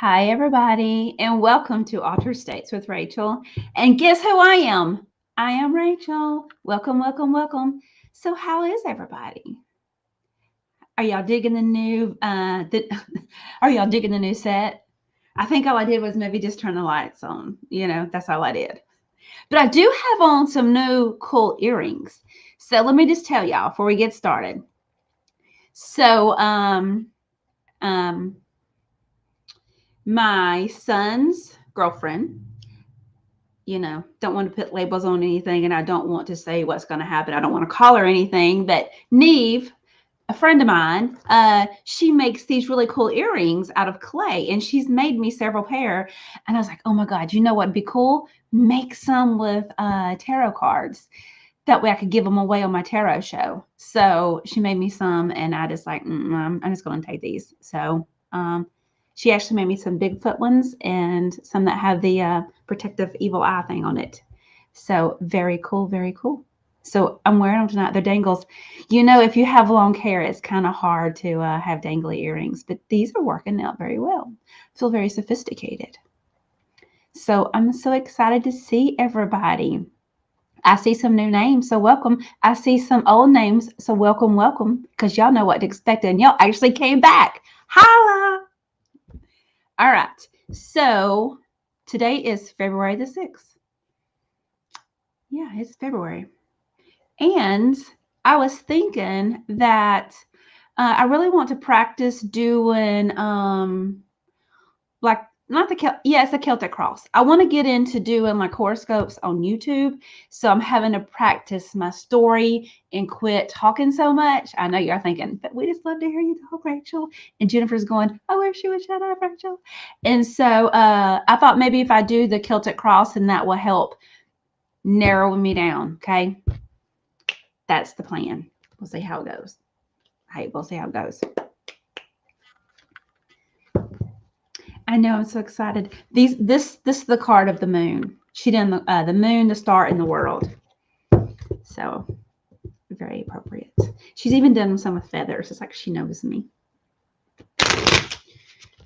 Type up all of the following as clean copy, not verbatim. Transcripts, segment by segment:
Hi, everybody, and welcome to Alter States with Rachel. And guess who I am? I am Rachel. Welcome, welcome, welcome. So, how is everybody? Are y'all digging the new? Are y'all digging the new set? I think all I did was maybe just turn the lights on. That's all I did. But I do have on some new cool earrings. So let me just tell y'all before we get started. So, um, my son's girlfriend, don't want to put labels on anything, and I don't want to say what's going to happen. I don't want to call her anything, but Neve, a friend of mine, she makes these really cool earrings out of clay, and she's made me several pair. And I was like, oh my God, you know what'd be cool? Make some with tarot cards. That way I could give them away on my tarot show. So she made me some, and I just like, I'm just going to take these. So she actually made me some Bigfoot ones and some that have the protective evil eye thing on it. So very cool, very cool. So I'm wearing them tonight. They're dangles. If you have long hair, it's kind of hard to have dangly earrings, but these are working out very well. Feel very sophisticated. So I'm so excited to see everybody. I see some new names, so welcome. I see some old names, so welcome, welcome, because y'all know what to expect, and y'all actually came back. Holla! All right, so today is February the 6th. Yeah, it's February. And I was thinking that I really want to practice doing like not the it's the Celtic cross. I want to get into doing like horoscopes on YouTube. So I'm having to practice my story and quit talking so much. I know you're thinking, but we just love to hear you talk, Rachel. And Jennifer's going, I wish you would shut up, Rachel. And so I thought maybe if I do the Celtic cross, and that will help narrow me down. Okay. That's the plan. We'll see how it goes. Hey, we'll see how it goes. I know, I'm so excited. This is the card of the moon. She did the moon, the star, and the world. So very appropriate. She's even done some with feathers. It's like she knows me.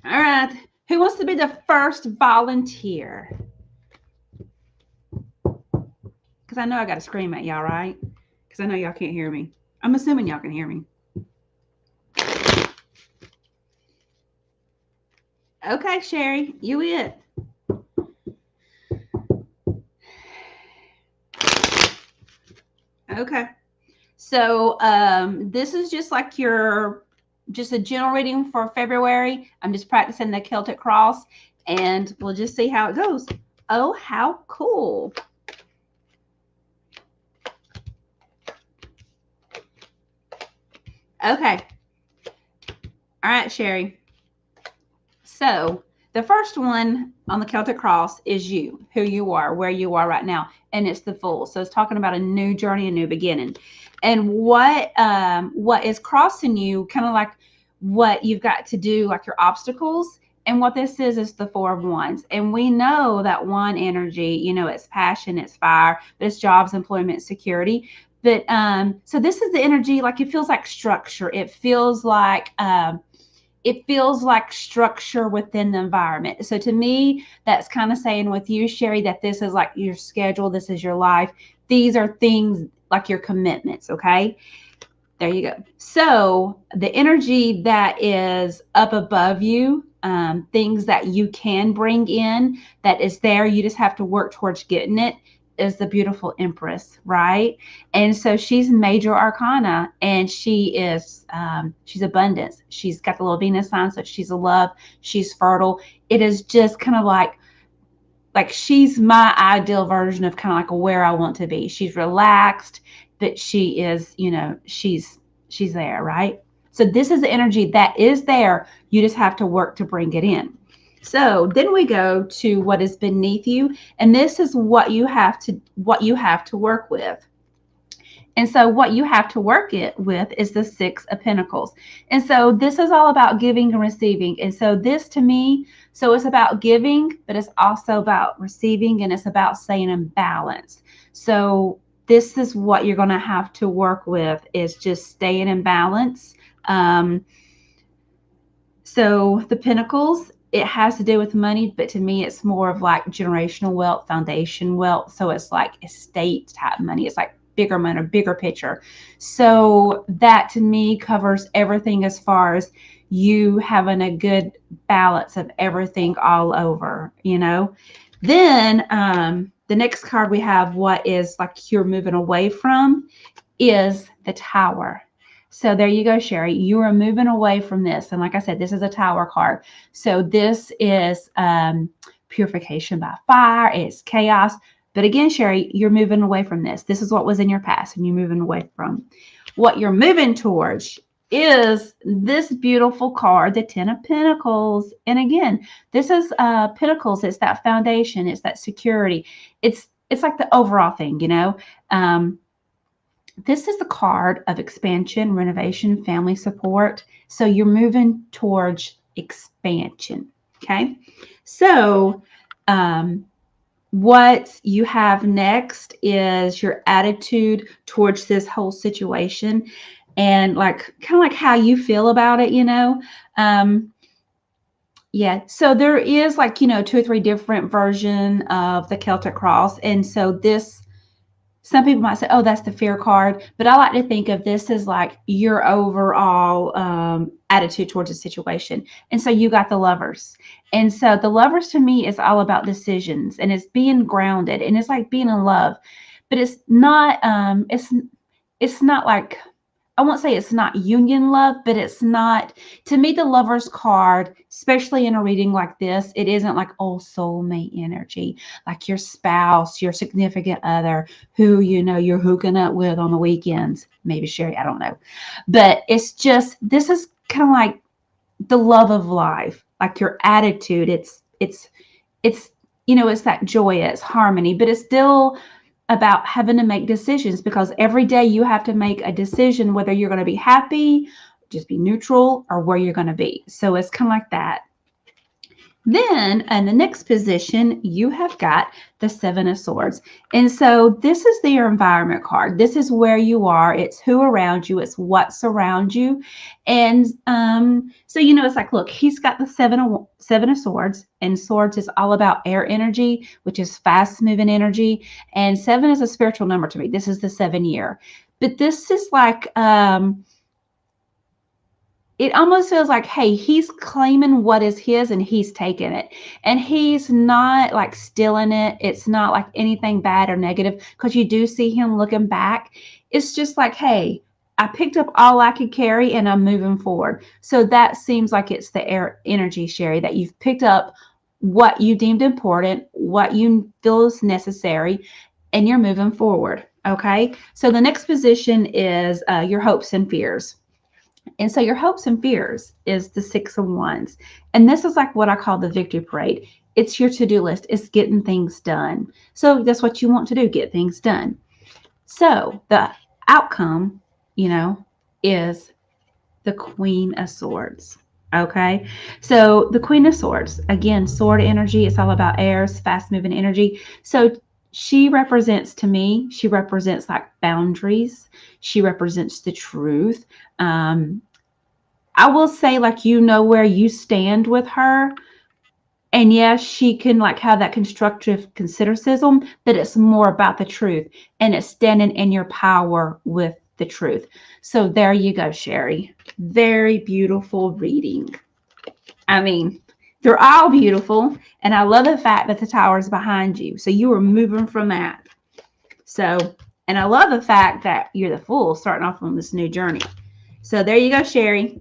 All right. Who wants to be the first volunteer? Because I know I got to scream at y'all, right? Because I know y'all can't hear me. I'm assuming y'all can hear me. Okay, Sherry, you it. Okay. So this is just like just a general reading for February. I'm just practicing the Celtic cross, and we'll just see how it goes. Oh, how cool. Okay. All right, Sherry. So the first one on the Celtic cross is you, who you are, where you are right now. And it's the Fool. So it's talking about a new journey, a new beginning. And what is crossing you, kind of like what you've got to do, like your obstacles. And what this is the Four of Wands. And we know that one energy, it's passion, it's fire, but it's jobs, employment, security. But so this is the energy, like it feels like structure. It feels like structure within the environment. So to me, that's kind of saying with you, Sherry, that this is like your schedule. This is your life. These are things like your commitments. Okay. There you go. So the energy that is up above you, things that you can bring in, that is there. You just have to work towards getting it, is the beautiful Empress, right? And so she's major arcana, and she's abundance. She's got the little Venus sign, so she's a love. She's fertile. It is just kind of like she's my ideal version of kind of like where I want to be. She's relaxed, but she is, she's there, right? So this is the energy that is there. You just have to work to bring it in. So then we go to what is beneath you, and this is what you have to work with. And so what you have to work it with is the Six of Pentacles. And so this is all about giving and receiving. And so this to me, so it's about giving, but it's also about receiving, and it's about staying in balance. So this is what you're going to have to work with, is just staying in balance. So the Pentacles, it has to do with money, but to me, it's more of like generational wealth, foundation wealth. So it's like estate type money. It's like bigger money, bigger picture. So that to me covers everything as far as you having a good balance of everything all over, you know. Then the next card we have, what is like you're moving away from, is the Tower. So there you go, Sherry. You are moving away from this. And like I said, this is a Tower card. So this is purification by fire. It's chaos. But again, Sherry, you're moving away from this. This is what was in your past and you're moving away from. What you're moving towards is this beautiful card, the Ten of Pentacles. And again, this is Pentacles. It's that foundation. It's that security. It's like the overall thing, you know. This is the card of expansion, renovation, family support. So you're moving towards expansion. Okay. So what you have next is your attitude towards this whole situation and like kind of like how you feel about it, you know. Yeah. So there is like, you know, 2 or 3 different versions of the Celtic cross. And so this, some people might say, oh, that's the fear card. But I like to think of this as like your overall attitude towards the situation. And so you got the Lovers. And so the Lovers to me is all about decisions and it's being grounded and it's like being in love. But it's not like, I won't say it's not union love, but it's not, to me, the Lovers card, especially in a reading like this, it isn't like, oh, soulmate energy, like your spouse, your significant other, who, you know, you're hooking up with on the weekends. Maybe Sherry, I don't know. But it's just, this is kind of like the love of life, like your attitude. It's, you know, it's that joy, it's harmony, but it's still about having to make decisions because every day you have to make a decision whether you're going to be happy, just be neutral, or where you're going to be. So it's kind of like that. Then in the next position, you have got the Seven of Swords. And so this is the environment card. This is where you are. It's who around you. It's what's around you. And so, you know, it's like, look, he's got the Seven of Swords. And Swords is all about air energy, which is fast moving energy. And 7 is a spiritual number to me. This is the 7 year. But this is like, it almost feels like, hey, he's claiming what is his and he's taking it. And he's not like stealing it. It's not like anything bad or negative because you do see him looking back. It's just like, hey, I picked up all I could carry and I'm moving forward. So that seems like it's the air energy, Sherry, that you've picked up what you deemed important, what you feel is necessary, and you're moving forward. Okay. So the next position is your hopes and fears. And so your hopes and fears is the 6 of Wands. And this is like what I call the victory parade. It's your to-do list. It's getting things done. So that's what you want to do, get things done. So the outcome, you know, is the Queen of Swords. Okay. So the Queen of Swords, again, sword energy. It's all about airs, fast moving energy. So she represents, to me, she represents like boundaries. She represents the truth. I will say, like, you know where you stand with her. And yes, she can like have that constructive criticism, but it's more about the truth. And it's standing in your power with the truth. So there you go, Sherry. Very beautiful reading. I mean, they're all beautiful. And I love the fact that the Tower is behind you. So you are moving from that. So, and I love the fact that you're the Fool starting off on this new journey. So there you go, Sherry.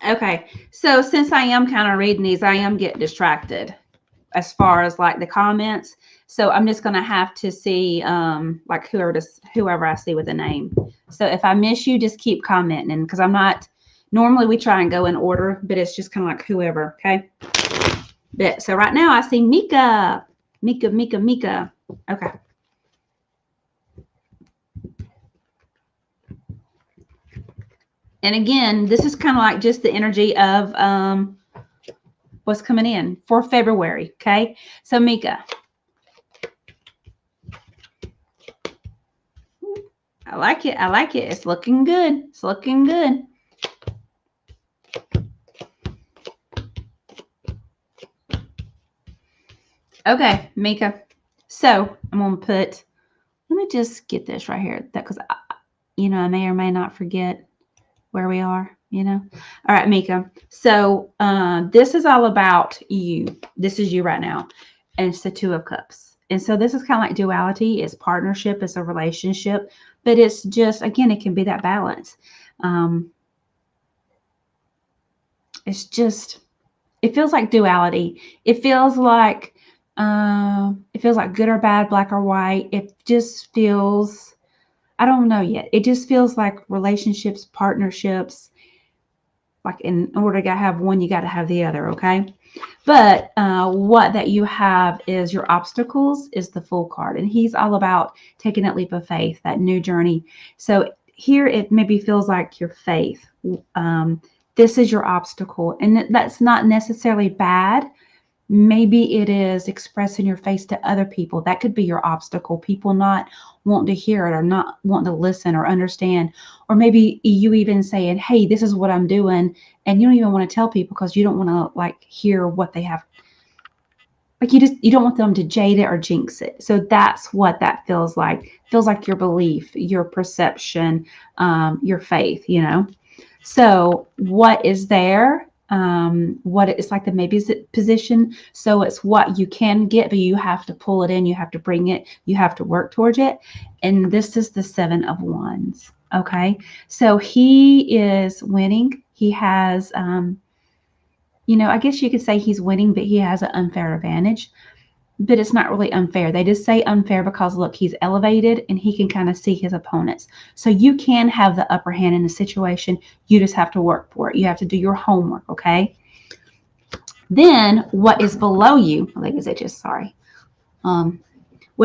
Okay, so since I am kind of reading these, I am getting distracted as far as like the comments. So I'm just going to have to see like whoever I see with a name. So if I miss you, just keep commenting because I'm not, normally we try and go in order, but it's just kind of like whoever, okay? But so right now I see Mika. Mika, Mika, Mika. Okay. And again, this is kind of like just the energy of what's coming in for February. Okay. So Mika, I like it. I like it. It's looking good. It's looking good. Okay, Mika. So I'm going to put, let me just get this right here. That because, I may or may not forget where we are, All right, Mika. So this is all about you. This is you right now. And it's the Two of Cups. And so this is kind of like duality. It's partnership. It's a relationship. But it's just, again, it can be that balance. It's just, it feels like duality. It feels like good or bad, black or white. It just feels, I don't know yet. It just feels like relationships, partnerships. Like in order to have one, you got to have the other, okay? But what that you have is your obstacles is the Fool card. And he's all about taking that leap of faith, that new journey. So here it maybe feels like your faith. This is your obstacle. And that's not necessarily bad. Maybe it is expressing your face to other people. That could be your obstacle. People not wanting to hear it or not wanting to listen or understand. Or maybe you even saying, hey, this is what I'm doing. And you don't even want to tell people because you don't want to like hear what they have. Like you don't want them to jade it or jinx it. So that's what that feels like. It feels like your belief, your perception, your faith, So what is there? What it's like the maybe position. So it's what you can get, but you have to pull it in. You have to bring it. You have to work towards it. And this is the Seven of Wands. Okay. So he is winning. He has, I guess you could say he's winning, but he has an unfair advantage. But it's not really unfair. They just say unfair because, look, he's elevated and he can kind of see his opponents. So you can have the upper hand in the situation. You just have to work for it. You have to do your homework, okay? Then what is below you, what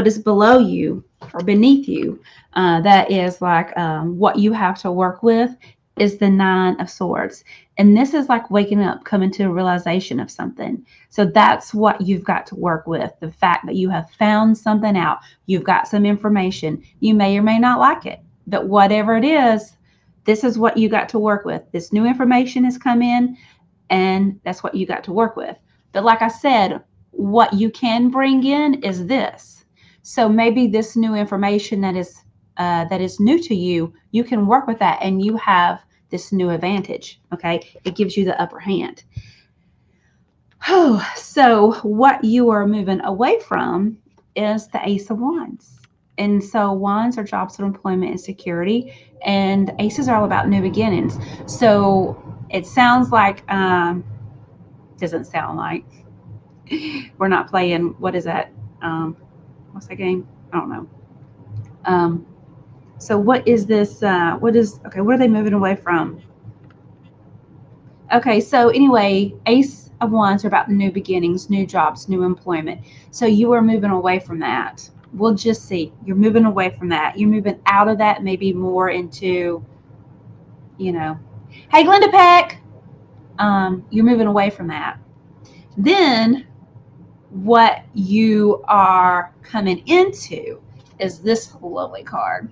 is below you or beneath you, that is like what you have to work with is the Nine of Swords. And this is like waking up, coming to a realization of something. So that's what you've got to work with. The fact that you have found something out. You've got some information. You may or may not like it. But whatever it is, this is what you got to work with. This new information has come in, and that's what you got to work with. But like I said, what you can bring in is this. So maybe this new information that is new to you, you can work with that and you have this new advantage. Okay. It gives you the upper hand. So what you are moving away from is the Ace of Wands. And so wands are jobs of employment and security, and aces are all about new beginnings. So it sounds like, doesn't sound like we're not playing, what is that? What's that game? I don't know. So what is this? What are they moving away from? Okay, so anyway, Ace of Wands are about new beginnings, new jobs, new employment. So you are moving away from that. We'll just see. You're moving away from that. You're moving out of that, maybe more into, hey, Glenda Peck, you're moving away from that. Then what you are coming into is this lovely card.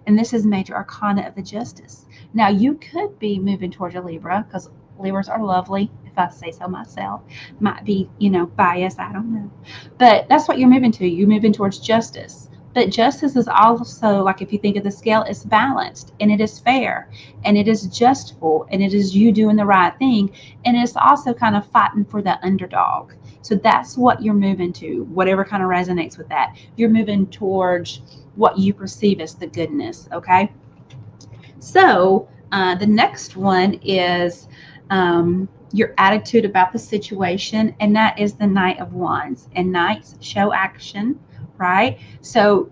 And this is Major Arcana of the Justice. Now, you could be moving towards a Libra because Libras are lovely, if I say so myself. Might be, biased, I don't know. But that's what you're moving to. You're moving towards justice. But justice is also, like if you think of the scale, it's balanced and it is fair and it is justful and it is you doing the right thing. And it's also kind of fighting for the underdog. So that's what you're moving to, whatever kind of resonates with that. You're moving towards what you perceive as the goodness, okay? So the next one is your attitude about the situation, and that is the Knight of Wands. And knights show action, right? So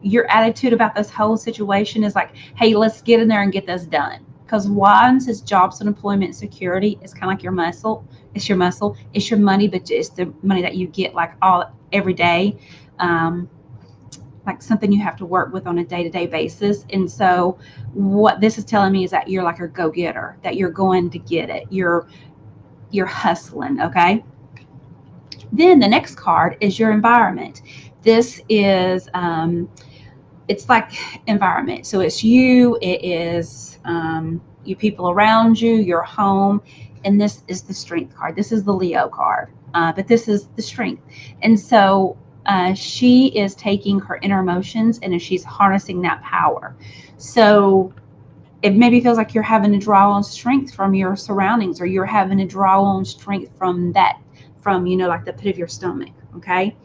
your attitude about this whole situation is like, hey, let's get in there and get this done. because Wands is jobs and employment security. It's kind of like your muscle. It's your muscle. It's your money, but it's the money that you get like all every day. Like something you have to work with on a day-to-day basis. And so what this is telling me is that you're like a go-getter, that you're going to get it. You're hustling, okay? Then the next card is your environment. This is it's like environment. So it's you, it is you people around you, your home, and this is the strength card. This is the Leo card, but this is the strength. And so she is taking her inner emotions and she's harnessing that power. So it maybe feels like you're having to draw on strength from your surroundings, or you're having to draw on strength from that, from, you know, like the pit of your stomach. Okay.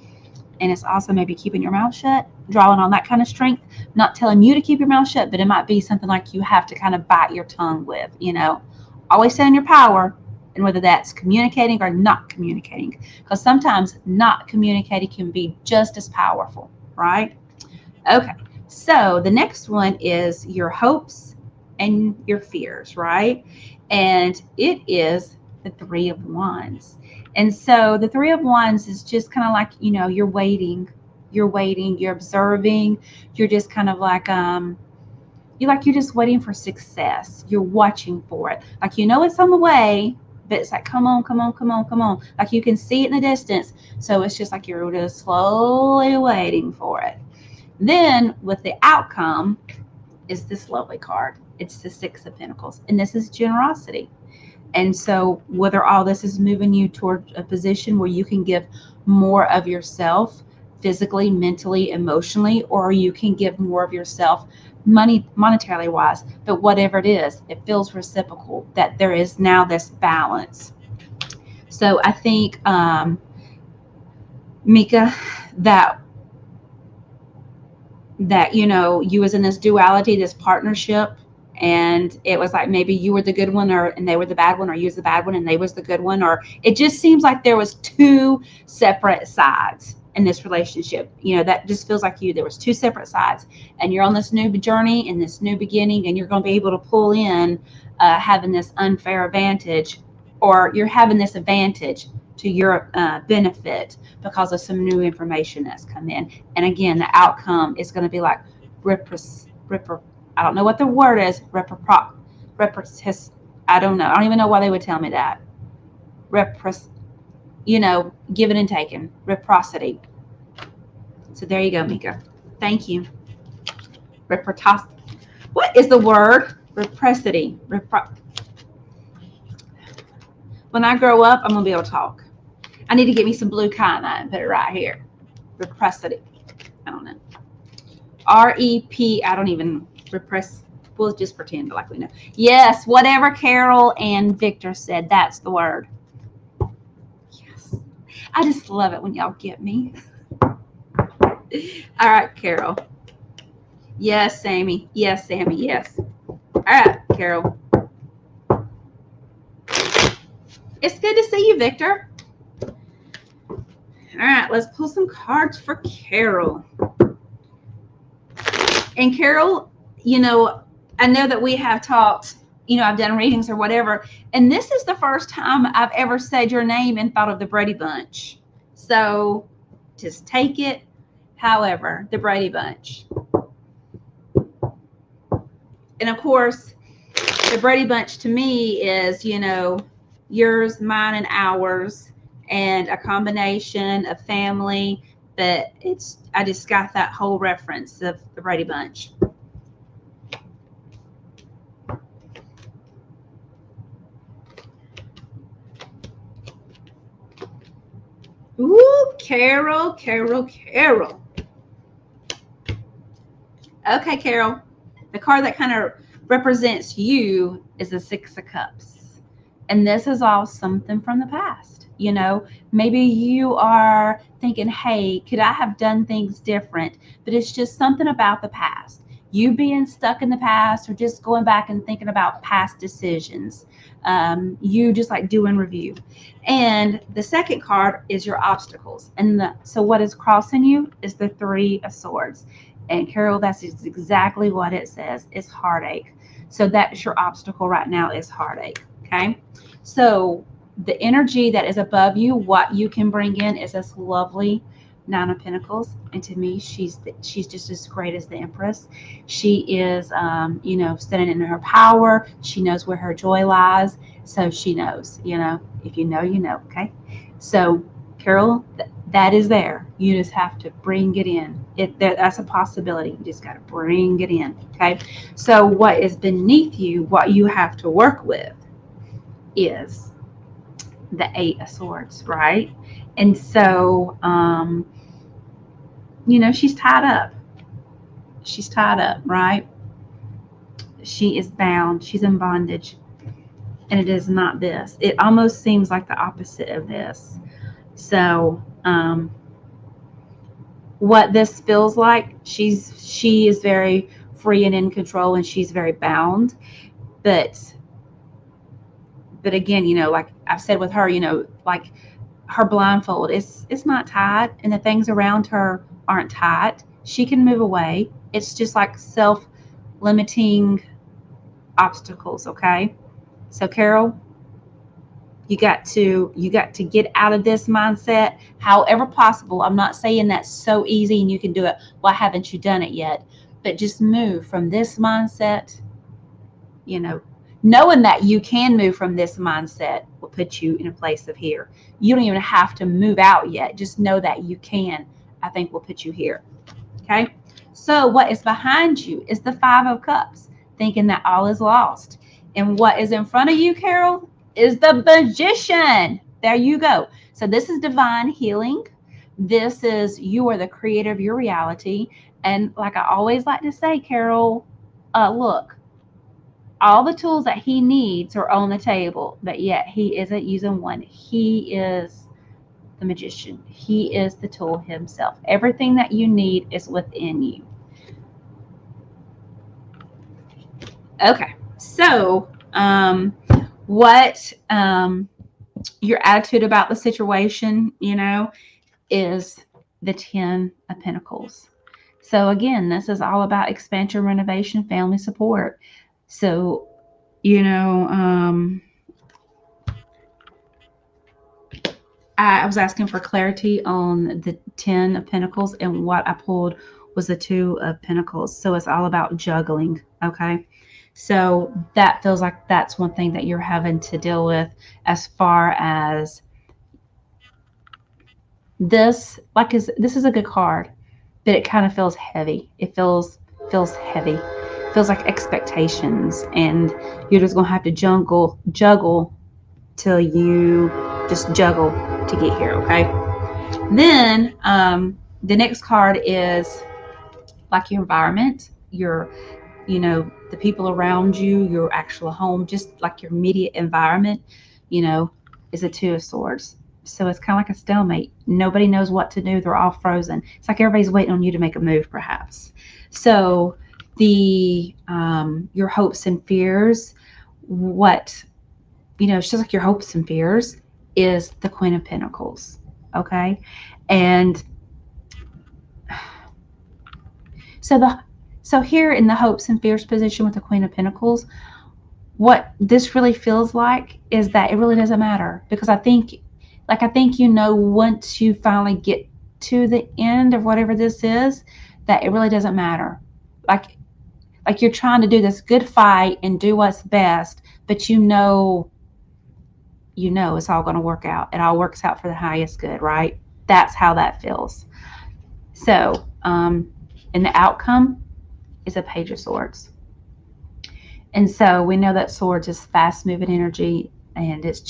And it's also maybe keeping your mouth shut, drawing on that kind of strength. Not telling you to keep your mouth shut, but it might be something like you have to kind of bite your tongue with, you know, always stay in your power. And whether that's communicating or not communicating, because sometimes not communicating can be just as powerful, right? Okay. So the next one is your hopes and your fears, right? And it is the Three of Wands. And so the Three of Wands is just kind of like, you know, you're waiting, you're observing, you're just kind of like, you're just waiting for success. You're watching for it. Like, you know, it's on the way, but it's like, come on, come on, come on, come on. Like you can see it in the distance. So it's just like you're just slowly waiting for it. Then with the outcome is this lovely card. It's the Six of Pentacles. And this is generosity. And so whether all this is moving you toward a position where you can give more of yourself physically, mentally, emotionally, or you can give more of yourself monetarily wise, but whatever it is, it feels reciprocal, that there is now this balance. So I think, Mika, that you know, you was in this duality, this partnership, and it was like maybe you were the good one, or and they were the bad one, or you was the bad one and they was the good one, or it just seems like there was two separate sides in this relationship. You know, that just feels like there was two separate sides, and you're on this new journey and this new beginning, and you're going to be able to pull in having this unfair advantage, or you're having this advantage to your benefit because of some new information that's come in. And again, the outcome is going to be like I don't know what the word is. I don't know. I don't even know why they would tell me that. You know, giving and taking. Reciprocity. So there you go, Mika. Thank you. What is the word? Reciprocity. When I grow up, I'm going to be able to talk. I need to get me some blue cotton and put it right here. Reciprocity. I don't know. R-E-P. I don't even repress. We'll just pretend like we know. Yes, whatever Carol and Victor said, that's the word. Yes. I just love it when y'all get me. All right, Carol. Yes, Sammy. Yes, Sammy. Yes. All right, Carol. It's good to see you, Victor. All right, let's pull some cards for Carol. And Carol, you know, I know that we have talked, you know, I've done readings or whatever, and this is the first time I've ever said your name and thought of the Brady Bunch. So just take it, however, the Brady Bunch. And of course, the Brady Bunch to me is, you know, yours, mine, and ours, and a combination of family. But I just got that whole reference of the Brady Bunch. Ooh, Carol. Okay, Carol. The card that kind of represents you is the Six of Cups. And this is all something from the past. You know, maybe you are thinking, hey, could I have done things different? But it's just something about the past. You being stuck in the past, or just going back and thinking about past decisions. You just like doing review. And the second card is your obstacles. And so what is crossing you is the Three of Swords. And Carol, that's exactly what it says. It's heartache. So that's your obstacle right now, is heartache. Okay. So the energy that is above you, what you can bring in, is this lovely Nine of Pentacles. And to me, she's just as great as the Empress. She is, standing in her power. She knows where her joy lies. So she knows, if you know, you know. Okay. So Carol, that is there. You just have to bring it in. That's a possibility. You just got to bring it in. Okay. So what is beneath you, what you have to work with, is the Eight of Swords, right? And so, she's tied up. She's tied up, right? She is bound. She's in bondage. And it is not this. It almost seems like the opposite of this. So, what this feels like, she is very free and in control, and she's very bound. But again, like I've said with her, like her blindfold, it's not tied, and the things around her aren't tied. She can move away. It's just like self-limiting obstacles. Okay. So Carol, you got to get out of this mindset however possible. I'm not saying that's so easy and you can do it. Why haven't you done it yet? But just move from this mindset. Knowing that you can move from this mindset will put you in a place of here. You don't even have to move out yet. Just know that you can, I think, will put you here. Okay. So what is behind you is the Five of Cups, thinking that all is lost. And what is in front of you, Carol, is the Magician. There you go. So this is divine healing. This is, you are the creator of your reality. And like I always like to say, Carol, look, all the tools that he needs are on the table, but yet he isn't using one. He is the Magician. He is the tool himself. Everything that you need is within you. Okay. So, what your attitude about the situation, is the Ten of Pentacles. So again, this is all about expansion, renovation, family support. So, I was asking for clarity on the Ten of Pentacles, and what I pulled was the Two of Pentacles. So it's all about juggling. Okay. So that feels like that's one thing that you're having to deal with, as far as this. This is a good card, but it kind of feels heavy. It feels heavy. It feels like expectations, and you're just gonna have to juggle till you just juggle to get here. Okay. Then the next card is like your environment, the people around you, your actual home, just like your immediate environment, is a Two of Swords. So it's kind of like a stalemate. Nobody knows what to do. They're all frozen. It's like everybody's waiting on you to make a move, perhaps. So your hopes and fears, it's just like your hopes and fears is the Queen of Pentacles. Okay. And so here in the hopes and fears position with the Queen of Pentacles, what this really feels like is that it really doesn't matter, because I think once you finally get to the end of whatever this is, that it really doesn't matter. Like you're trying to do this good fight and do what's best, but it's all going to work out. It all works out for the highest good, right? That's how that feels. So, and the outcome is a Page of Swords. And so we know that swords is fast moving energy, and it's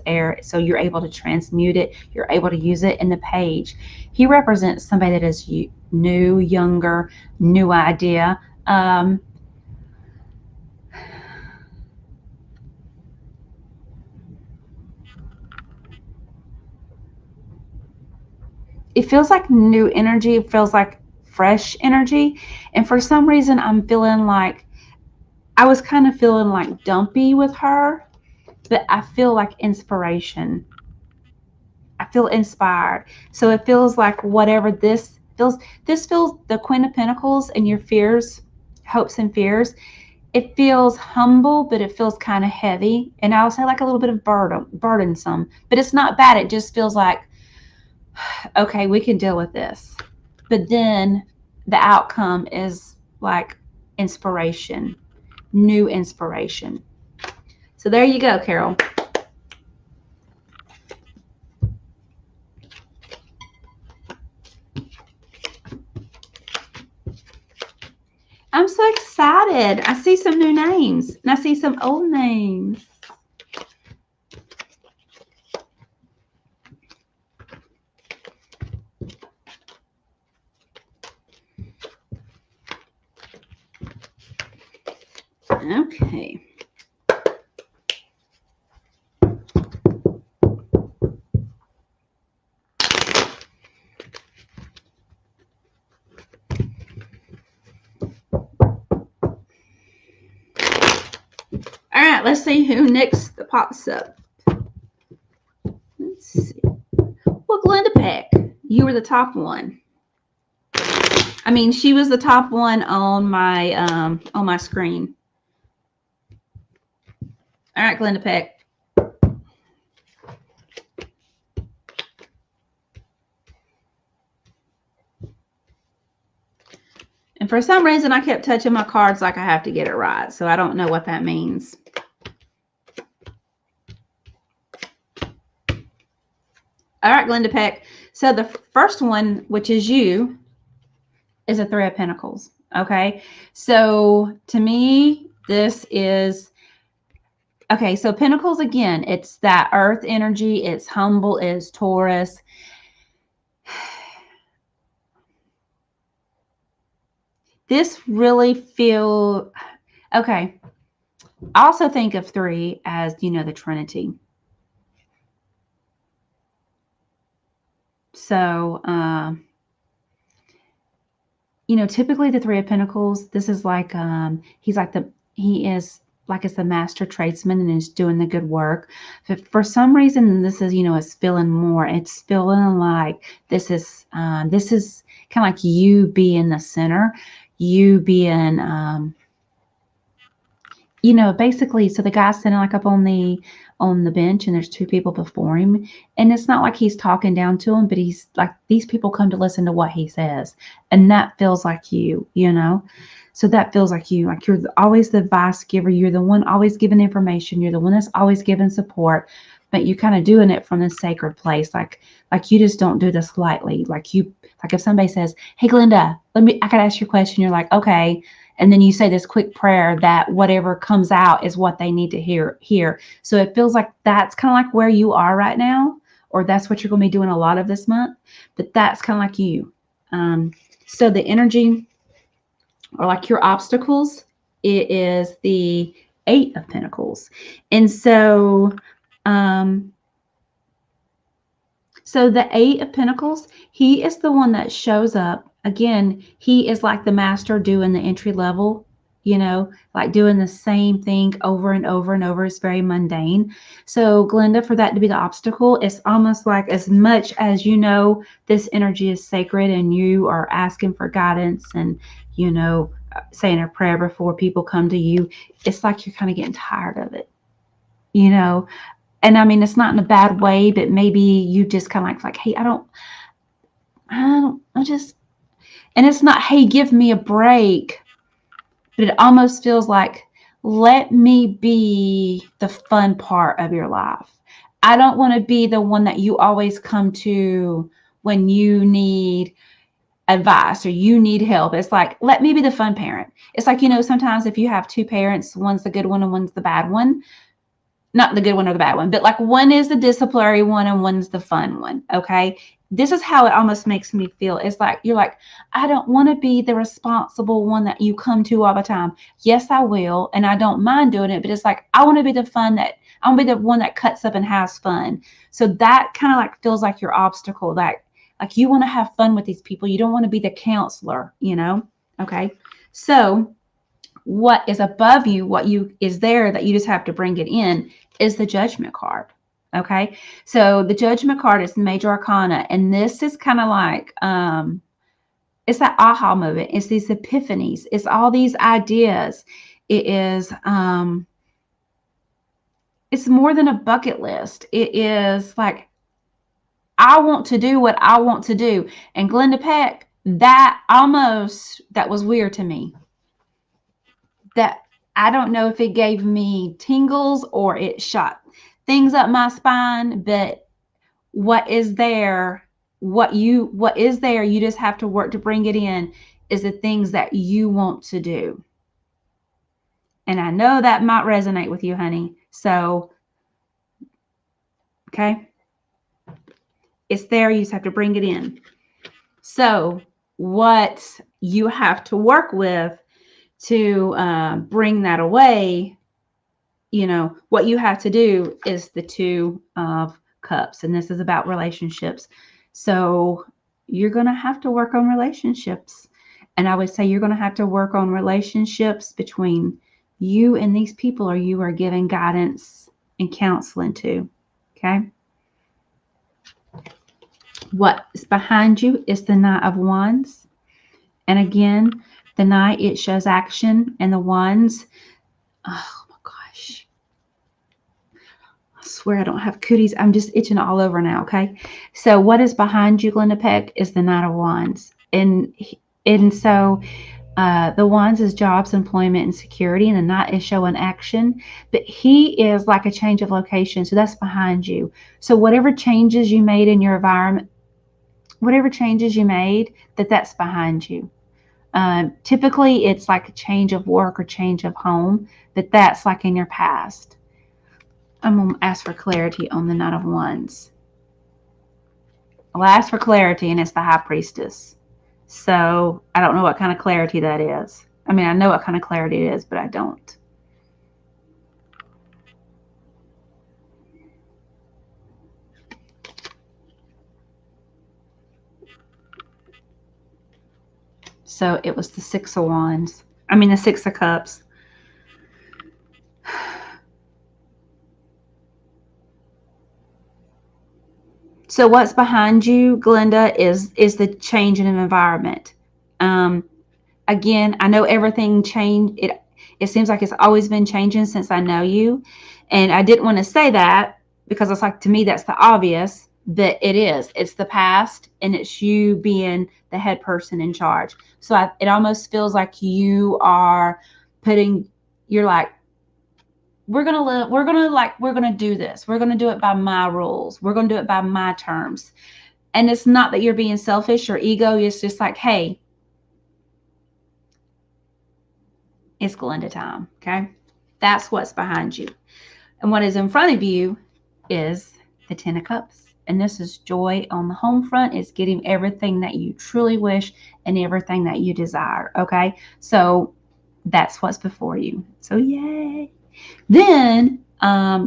air. So you're able to transmute it. You're able to use it. In the Page, he represents somebody that is new, younger, new idea. It feels like new energy. It feels like fresh energy. And for some reason, I was kind of feeling like dumpy with her, but I feel like inspiration. I feel inspired. So it feels like whatever this feels the Queen of Pentacles and your fears, hopes and fears, it feels humble, but it feels kind of heavy. And I'll say like a little bit of burdensome, but it's not bad. It just feels like, okay, we can deal with this. But then the outcome is like inspiration, new inspiration. So there you go, Carol. I'm so excited. I see some new names and I see some old names. Okay. All right, let's see who next pops up. Let's see. Well, Glenda Peck, you were the top one. I mean, she was the top one on my screen. All right, Glenda Peck. And for some reason, I kept touching my cards like I have to get it right. So I don't know what that means. All right, Glenda Peck. So the first one, which is you, is a Three of Pentacles. Okay. So to me, this is, okay. So Pentacles, again, it's that earth energy. It's humble, it's Taurus. This really feel, okay. I also think of three as, you know, the Trinity. So, you know, typically the Three of Pentacles, this is like, he is like it's the master tradesman and is doing the good work. But for some reason, this is, you know, it's feeling more. It's feeling like this is kind of like you being the center, you being, you know, basically, so the guy's sitting like up on the bench and there's two people before him. And it's not like he's talking down to him, but he's like, these people come to listen to what he says. And that feels like you know? So that feels like you, like you're always the advice giver. You're the one always giving information. You're the one that's always giving support, but you kind of doing it from this sacred place. Like you just don't do this lightly. Like if somebody says, hey, Glenda, I gotta ask you a question. You're like, okay. And then you say this quick prayer that whatever comes out is what they need to hear. So it feels like that's kind of like where you are right now, or that's what you're going to be doing a lot of this month. But that's kind of like you. So the energy, or like your obstacles, it is the Eight of Pentacles. And so, so the Eight of Pentacles, he is the one that shows up. Again, he is like the master doing the entry level, you know, like doing the same thing over and over and over. It's very mundane. So Glenda, for that to be the obstacle, it's almost like, as much as, you know, this energy is sacred and you are asking for guidance and, you know, saying a prayer before people come to you, it's like you're kind of getting tired of it, you know. And I mean, it's not in a bad way, but maybe you just kind of like, hey, and it's not, hey, give me a break, but it almost feels like, let me be the fun part of your life. I don't want to be the one that you always come to when you need advice or you need help. It's like, let me be the fun parent. It's like, you know, sometimes if you have two parents, one's the good one and one's the bad one. Not the good one or the bad one, but like one is the disciplinary one and one's the fun one. Okay. This is how it almost makes me feel. It's like, you're like, I don't want to be the responsible one that you come to all the time. Yes, I will. And I don't mind doing it, but it's like, I want to be the one that cuts up and has fun. So that kind of like feels like your obstacle, that like you want to have fun with these people. You don't want to be the counselor, you know? Okay. So what is above you, what you is there that you just have to bring it in, is the Judgment card. Okay. So the Judgment card is Major Arcana. And this is kind of like, it's that aha moment. It's these epiphanies. It's all these ideas. It is, it's more than a bucket list. It is like, I want to do what I want to do. And Glenda Peck, that was weird to me. That, I don't know if it gave me tingles or it shot things up my spine, but what is there, what is there, you just have to work to bring it in, is the things that you want to do. And I know that might resonate with you, honey. So, okay, it's there, you just have to bring it in. So what you have to work with to bring that away, what you have to do is the Two of Cups, and this is about relationships. So you're going to have to work on relationships, and I would say you're going to have to work on relationships between you and these people, or you are giving guidance and counseling to. Okay. What is behind you is the Knight of Wands. And again, the Knight, it shows action, and the Wands, oh my gosh. I swear I don't have cooties. I'm just itching all over now, okay? So what is behind you, Glenda Peck, is the Knight of Wands. And so the Wands is jobs, employment, and security, and the Knight is showing action. But he is like a change of location, so that's behind you. So whatever changes you made in your environment, whatever changes you made, that's behind you. Typically, it's like a change of work or change of home, but that's like in your past. I'm going to ask for clarity on the Knight of Wands. I'll ask for clarity, and it's the High Priestess. So I don't know what kind of clarity that is. I mean, I know what kind of clarity it is, but I don't. So it was the Six of Wands. I mean, the Six of Cups. So what's behind you, Glenda, is the change in an environment. Again, I know everything changed. It seems like it's always been changing since I know you. And I didn't want to say that because it's like, to me, that's the obvious, but it is. It's the past, and it's you being the head person in charge. So it almost feels like you are you're like, we're going to do this. We're going to do it by my rules. We're going to do it by my terms. And it's not that you're being selfish or ego. It's just like, hey, it's Glenda time. Okay. That's what's behind you. And what is in front of you is the Ten of Cups. And this is joy on the home front. It's getting everything that you truly wish and everything that you desire. Okay. So that's what's before you. So yay. Then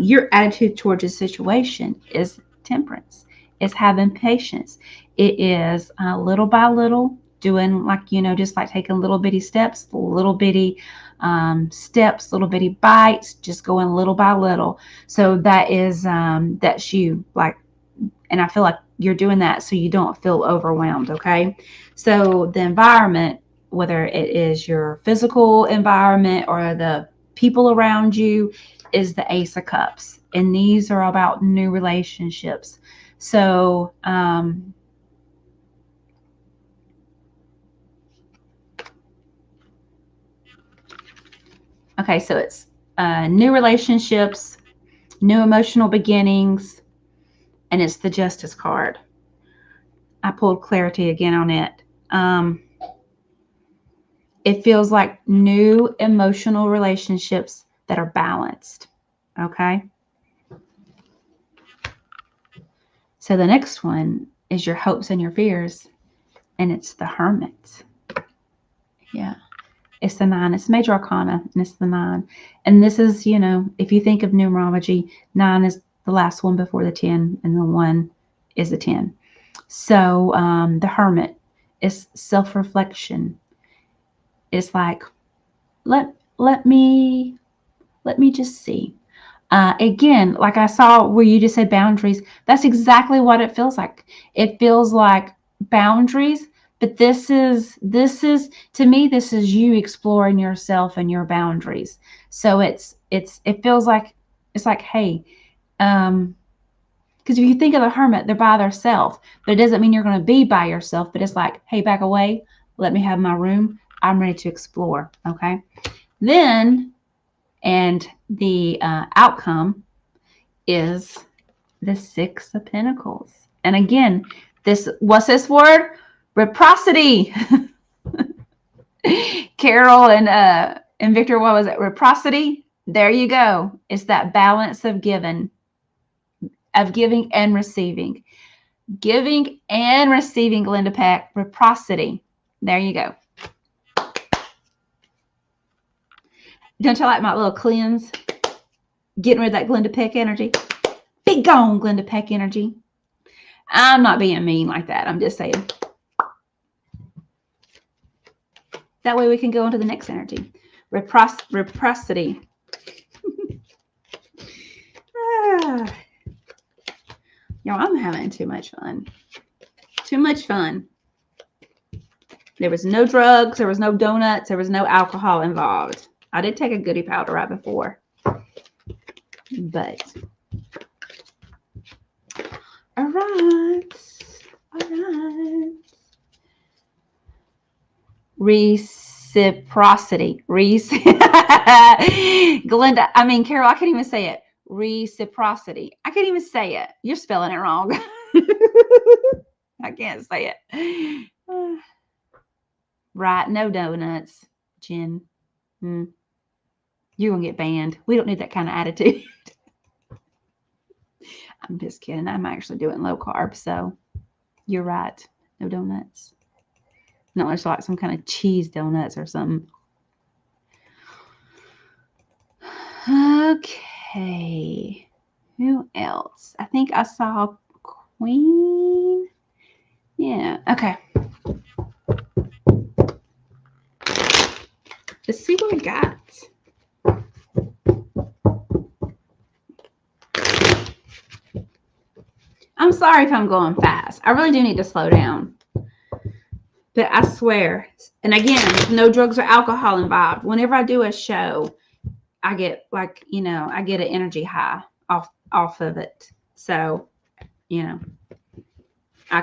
your attitude towards a situation is temperance. It's having patience. It is little by little doing, like, just like taking little bitty steps, little bitty little bitty bites, just going little by little. So that is that's you, like, and I feel like you're doing that so you don't feel overwhelmed. Okay. So the environment, whether it is your physical environment or the people around you, is the Ace of Cups, and these are about new relationships. So okay, so it's new relationships, new emotional beginnings, and it's the Justice card. I pulled clarity again on it. It feels like new emotional relationships that are balanced. Okay. So the next one is your hopes and your fears, and it's the Hermit. Yeah. It's the 9. It's Major Arcana, and it's the 9. And this is, if you think of numerology, 9 is the last one before the 10, and the 1 is the 10. So the Hermit is self-reflection. It's like, let me just see. Again, like I saw where you just said boundaries, that's exactly what it feels like. It feels like boundaries, But this is to me, this is you exploring yourself and your boundaries. So it feels like it's like, hey, because if you think of the hermit, they're by themselves, but it doesn't mean you're going to be by yourself. But it's like, hey, back away, let me have my room. I'm ready to explore. Okay. Then, and the outcome is the Six of Pentacles. And again, what's this word? Reciprocity. Carol and Victor, what was it? Reciprocity. There you go. It's that balance of giving and receiving. Giving and receiving, Glenda Peck. Reciprocity. There you go. Don't you like my little cleanse? Getting rid of that Glenda Peck energy. Be gone, Glenda Peck energy. I'm not being mean like that. I'm just saying. That way we can go into the next energy. Reciprocity. Y'all, I'm having too much fun. Too much fun. There was no drugs. There was no donuts. There was no alcohol involved. I did take a goodie powder right before. But, all right. Reciprocity. Glenda, Carol, I can't even say it. Reciprocity. I can't even say it. You're spelling it wrong. I can't say it. Right. No donuts, Jen. You're going to get banned. We don't need that kind of attitude. I'm just kidding. I'm actually doing low carb, so you're right. No donuts. Not unless like some kind of cheese donuts or something. Okay. Who else? I think I saw Queen. Yeah. Okay. Let's see what we got. I'm sorry if I'm going fast. I really do need to slow down. But I swear, and again, no drugs or alcohol involved. Whenever I do a show, I get I get an energy high off of it. So, I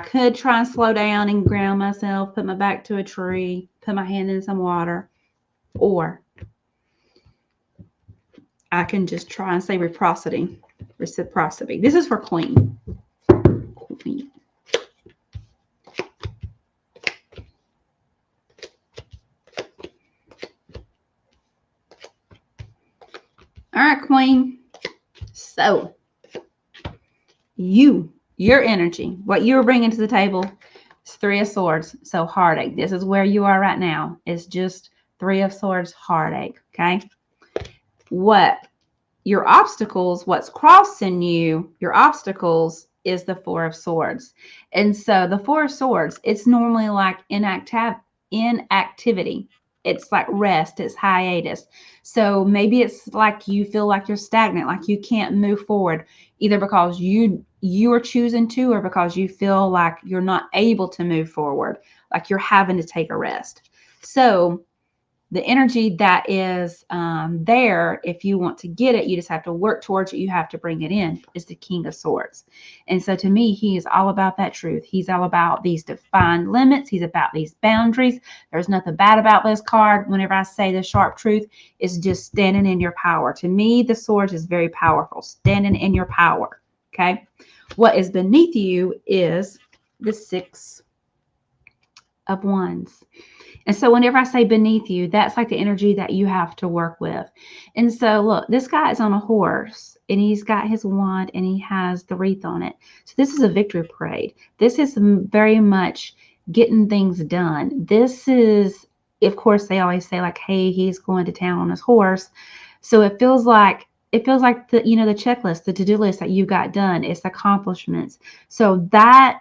could try and slow down and ground myself, put my back to a tree, put my hand in some water, or I can just try and say reciprocity. This is for Queen. All right, Queen. So, your energy, what you're bringing to the table is Three of Swords. So, heartache. This is where you are right now. It's just Three of Swords, heartache. Okay. What your obstacles, what's crossing you, your obstacles is the Four of Swords. And so, the Four of Swords, it's normally like inactivity. It's like rest, it's hiatus. So maybe it's like you feel like you're stagnant, like you can't move forward, either because you are choosing to, or because you feel like you're not able to move forward, like you're having to take a rest. So the energy that is there, if you want to get it, you just have to work towards it. You have to bring it in, is the King of Swords. And so to me, he is all about that truth. He's all about these defined limits. He's about these boundaries. There's nothing bad about this card. Whenever I say the sharp truth, is just standing in your power. To me, the Swords is very powerful. Standing in your power. Okay. What is beneath you is the Six of Wands. And so whenever I say beneath you, that's like the energy that you have to work with. And so look, this guy is on a horse and he's got his wand and he has the wreath on it. So this is a victory parade. This is very much getting things done. This is, of course, they always say like, hey, he's going to town on his horse. So it feels like the, the checklist, the to-do list that you got done. It's accomplishments. So that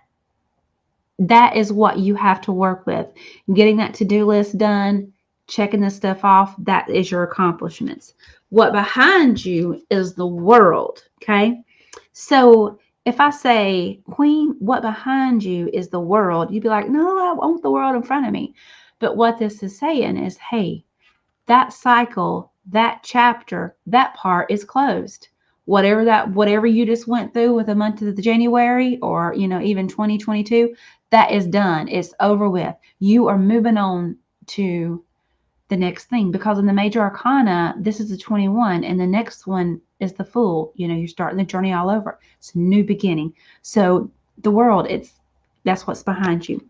is what you have to work with. Getting that to-do list done, checking this stuff off, that is your accomplishments. What behind you is the world, okay? So if I say, Queen, what behind you is the world, you'd be like, no, I want the world in front of me. But what this is saying is, hey, that cycle, that chapter, that part is closed. Whatever you just went through with the month of the January, or even 2022, that is done. It's over with. You are moving on to the next thing, because in the major arcana, this is the 21 and the next one is the Fool. You're starting the journey all over. It's a new beginning. So the world, that's what's behind you.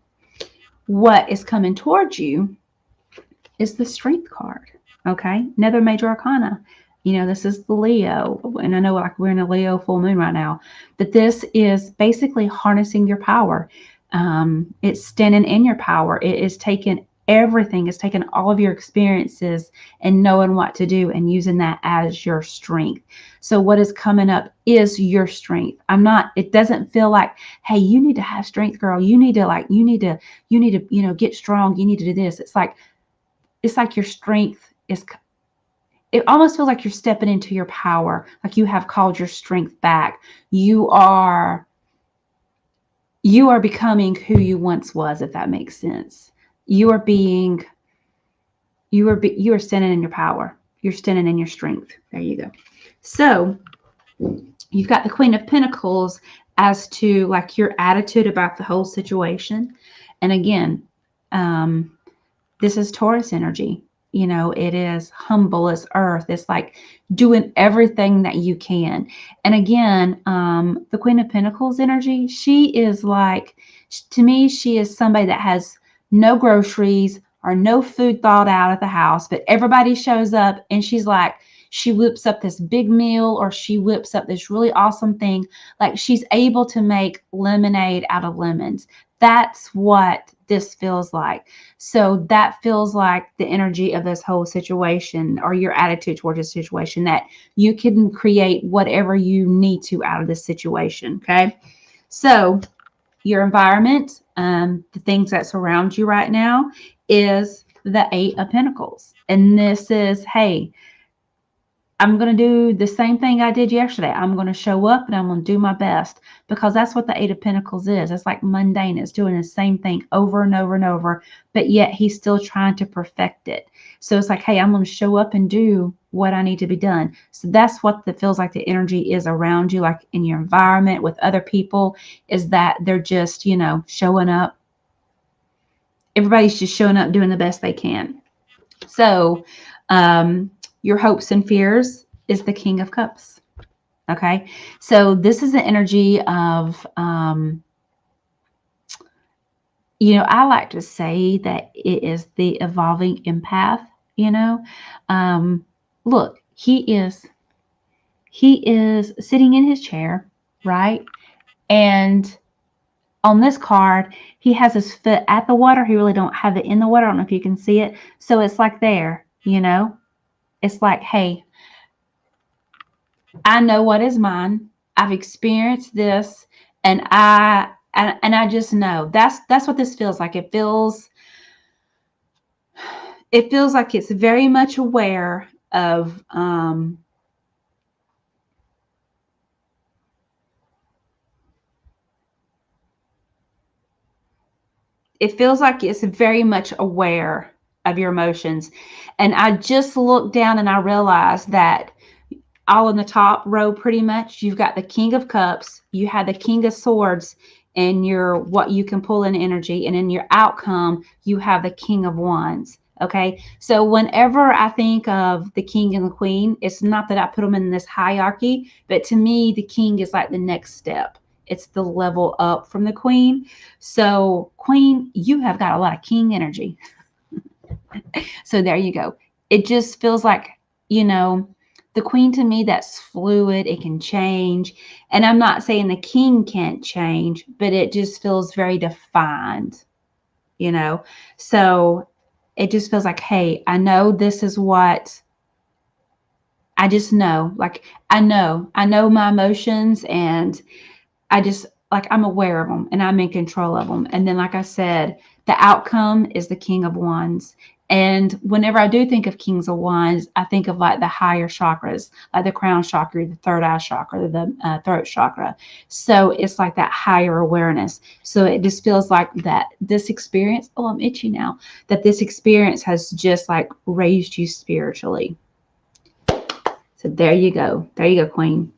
What is coming towards you is the Strength card. Okay, another major arcana. This is the Leo, and I know like we're in a Leo full moon right now, but this is basically harnessing your power. It's standing in your power. It is taking everything. It's taking all of your experiences and knowing what to do and using that as your strength. So what is coming up is your strength. It doesn't feel like, hey, you need to have strength, girl. You need to get strong. You need to do this. It's like your strength it almost feels like you're stepping into your power, like you have called your strength back. You are becoming who you once was, if that makes sense. You are standing in your power. You're standing in your strength. There you go. So you've got the Queen of Pentacles as to like your attitude about the whole situation. And again, this is Taurus energy. It is humble as earth. It's like doing everything that you can. And again, the Queen of Pentacles energy, she is like, to me, she is somebody that has no groceries or no food thawed out at the house, but everybody shows up and she's like, she whips up this big meal or she whips up this really awesome thing. Like she's able to make lemonade out of lemons. That's what this feels like. So that feels like the energy of this whole situation, or your attitude towards the situation, that you can create whatever you need to out of this situation. Okay. So your environment, the things that surround you right now, is the Eight of Pentacles. And this is, hey, I'm going to do the same thing I did yesterday. I'm going to show up and I'm going to do my best, because that's what the Eight of Pentacles is. It's like mundane. It's doing the same thing over and over and over, but yet he's still trying to perfect it. So it's like, hey, I'm going to show up and do what I need to be done. So that's what it feels like the energy is around you, like in your environment with other people, is that they're just, showing up. Everybody's just showing up, doing the best they can. So, your hopes and fears is the King of Cups. Okay. So this is the energy of, I like to say that it is the evolving empath, look, he is sitting in his chair, right? And on this card, he has his foot at the water. He really don't have it in the water. I don't know if you can see it. So it's like there, it's like, hey, I know what is mine. I've experienced this, and I just know that's what this feels like. It feels like it's very much aware of it feels like it's very much aware of your emotions. And I just looked down and I realized that all in the top row, pretty much, you've got the King of Cups, you have the King of Swords, and your what you can pull in energy, and in your outcome, you have the King of Wands. Okay, so whenever I think of the King and the Queen, it's not that I put them in this hierarchy, but to me, the King is like the next step. It's the level up from the Queen. So, Queen, you have got a lot of King energy. So there you go. It just feels like, the Queen, to me, that's fluid. It can change. And I'm not saying the King can't change, but it just feels very defined, So it just feels like, hey, I know this is what I just know. Like, I know my emotions, and I just, like, I'm aware of them and I'm in control of them. And then, like I said, the outcome is the King of Wands. And whenever I do think of Kings of Wands, I think of like the higher chakras, like the crown chakra, the third eye chakra, the throat chakra. So it's like that higher awareness. So it just feels like that this experience, oh, I'm itchy now, that this experience has just like raised you spiritually. So there you go. There you go, Queen.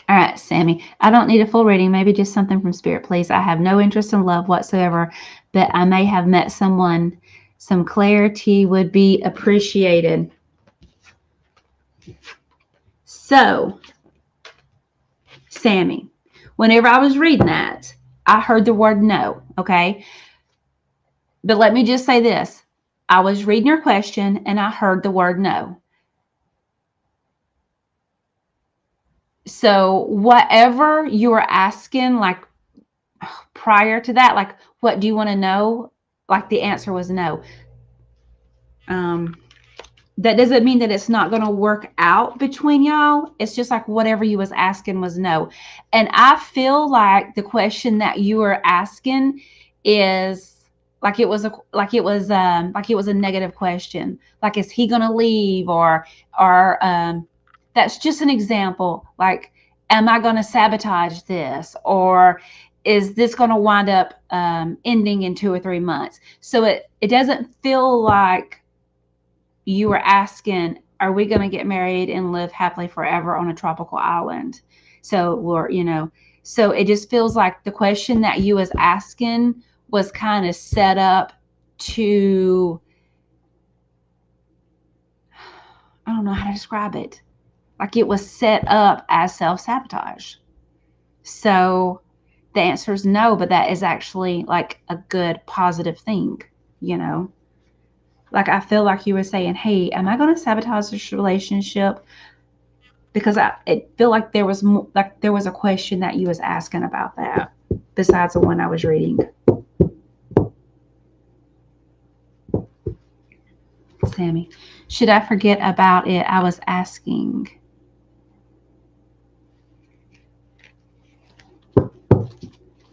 All right, Sammy, I don't need a full reading, maybe just something from Spirit, please. I have no interest in love whatsoever, but I may have met someone. Some clarity would be appreciated. So, Sammy, whenever I was reading that, I heard the word no, okay? But let me just say this. I was reading your question and I heard the word no. So whatever you were asking, like prior to that, like, what do you want to know? Like the answer was no. That doesn't mean that it's not going to work out between y'all. It's just like whatever you was asking was no. And I feel like the question that you were asking is like it was a negative question. Like, is he going to leave, or that's just an example. Like, am I going to sabotage this, or is this going to wind up ending in 2 or 3 months? So it doesn't feel like you were asking, are we going to get married and live happily forever on a tropical island? So so it just feels like the question that you was asking was kind of set up to, I don't know how to describe it. Like it was set up as self-sabotage. So the answer is no, but that is actually like a good positive thing, Like I feel like you were saying, hey, am I going to sabotage this relationship? Because it feel like there was a question that you was asking about that besides the one I was reading. Sammy, should I forget about it? I was asking.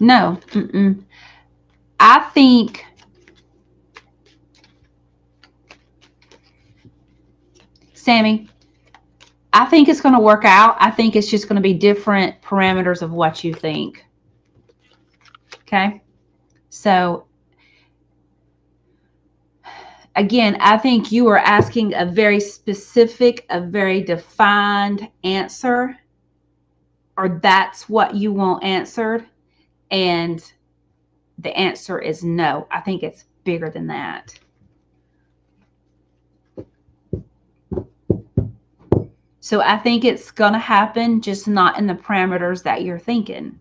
No. I think Sammy, I think it's going to work out. I think it's just going to be different parameters of what you think. Okay. So again, I think you are asking a very specific, a very defined answer, or that's what you want answered. And the answer is no. I think it's bigger than that. So I think it's going to happen, just not in the parameters that you're thinking.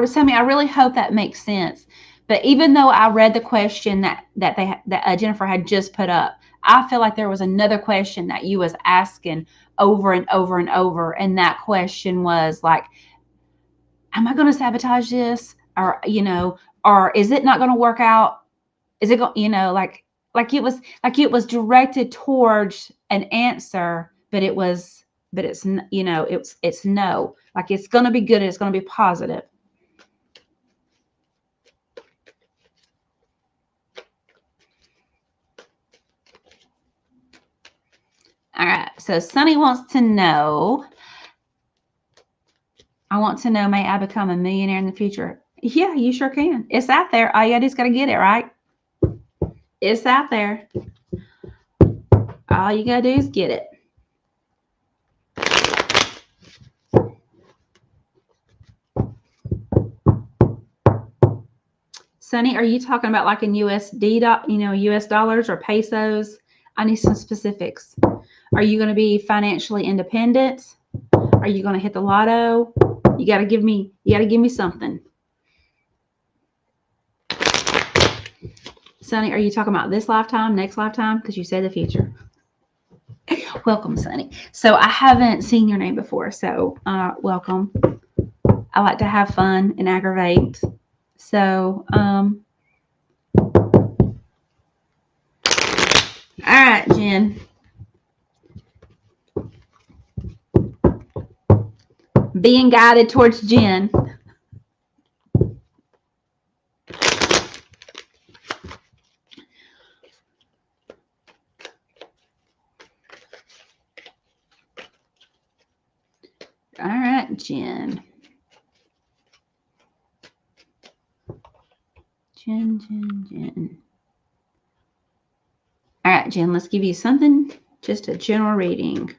Sammy, I really hope that makes sense. But even though I read the question that Jennifer had just put up, I feel like there was another question that you was asking over and over and over, and that question was like, am I going to sabotage this, or or is it not going to work out? Is it going, like it was directed towards an answer, but it's it's no, like it's going to be good, it's going to be positive. All right, so Sunny wants to know, I want to know, may I become a millionaire in the future? Yeah, you sure can. It's out there. All you just got to get it, right? It's out there. All you got to do is get it. Sunny, are you talking about like in USD, US dollars or pesos? I need some specifics. Are you going to be financially independent? Are you going to hit the lotto? You got to give me something. Sunny, are you talking about this lifetime, next lifetime? Because you said the future. Welcome, Sunny. So I haven't seen your name before, so welcome. I like to have fun and aggravate. So, all right, Jen. Being guided towards Jen. All right, Jen. Jen. All right, Jen, let's give you something, just a general reading.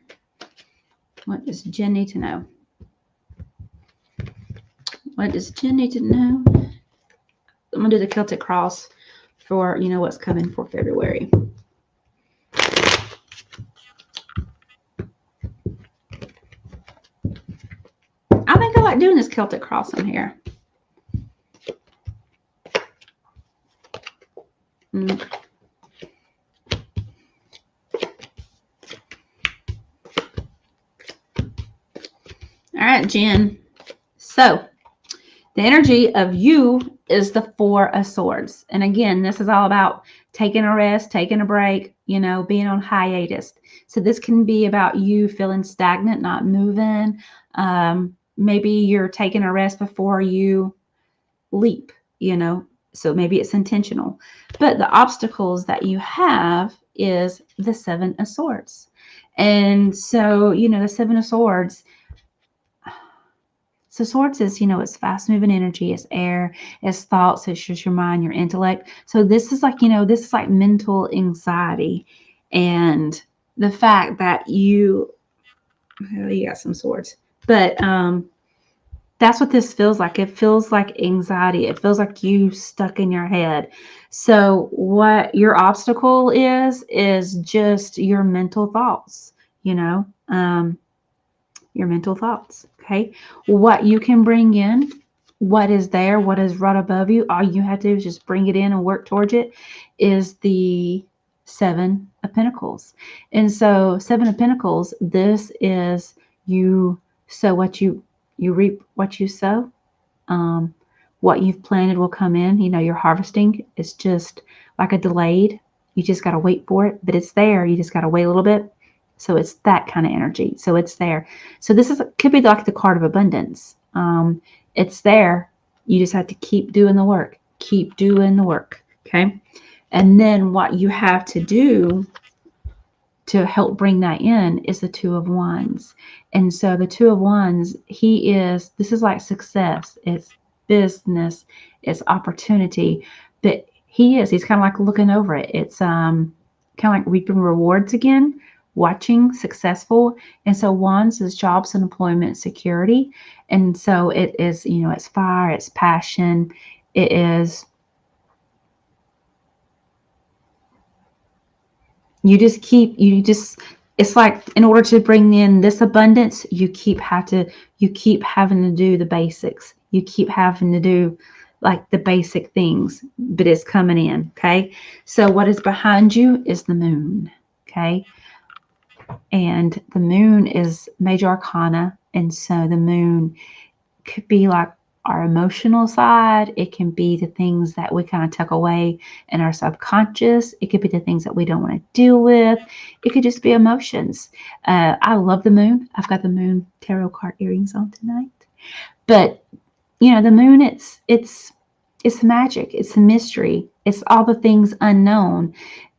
What does Jen need to know? What does Jen need to know? I'm going to do the Celtic Cross for, what's coming for February. I think I like doing this Celtic Cross on here. All right, Jen. So the energy of you is the Four of Swords. And again, this is all about taking a rest, taking a break, being on hiatus. So this can be about you feeling stagnant, not moving. Maybe you're taking a rest before you leap, so maybe it's intentional. But the obstacles that you have is the Seven of Swords. And so, the Seven of Swords, so swords is, it's fast moving energy, it's air, it's thoughts, it's just your mind, your intellect. So this is like, this is like mental anxiety. And the fact that you got some swords, but that's what this feels like. It feels like anxiety. It feels like you stuck in your head. So what your obstacle is just your mental thoughts, your mental thoughts. Okay. What you can bring in, what is there, what is right above you, all you have to do is just bring it in and work towards it, is the Seven of Pentacles. And so Seven of Pentacles, this is you sow what you reap what you sow. What you've planted will come in. You're harvesting. It's just like a delayed. You just got to wait for it, but it's there. You just got to wait a little bit. So it's that kind of energy. So it's there. So this could be like the card of abundance. It's there. You just have to keep doing the work. Keep doing the work. Okay. And then what you have to do to help bring that in is the Two of Wands. And so the Two of Wands, this is like success. It's business. It's opportunity. But he's kind of like looking over it. It's kind of like reaping rewards again, watching successful. And so Wands is jobs and employment security. And so it is, it's fire, it's passion. It is, it's like in order to bring in this abundance, you keep having to do the basics. You keep having to do like the basic things, but it's coming in. Okay. So what is behind you is the moon. Okay. And the moon is major arcana. And so the moon could be like our emotional side. It can be the things that we kind of tuck away in our subconscious. It could be the things that we don't want to deal with. It could just be emotions. I love the moon. I've got the moon tarot card earrings on tonight. But the moon, it's magic. It's a mystery. It's all the things unknown.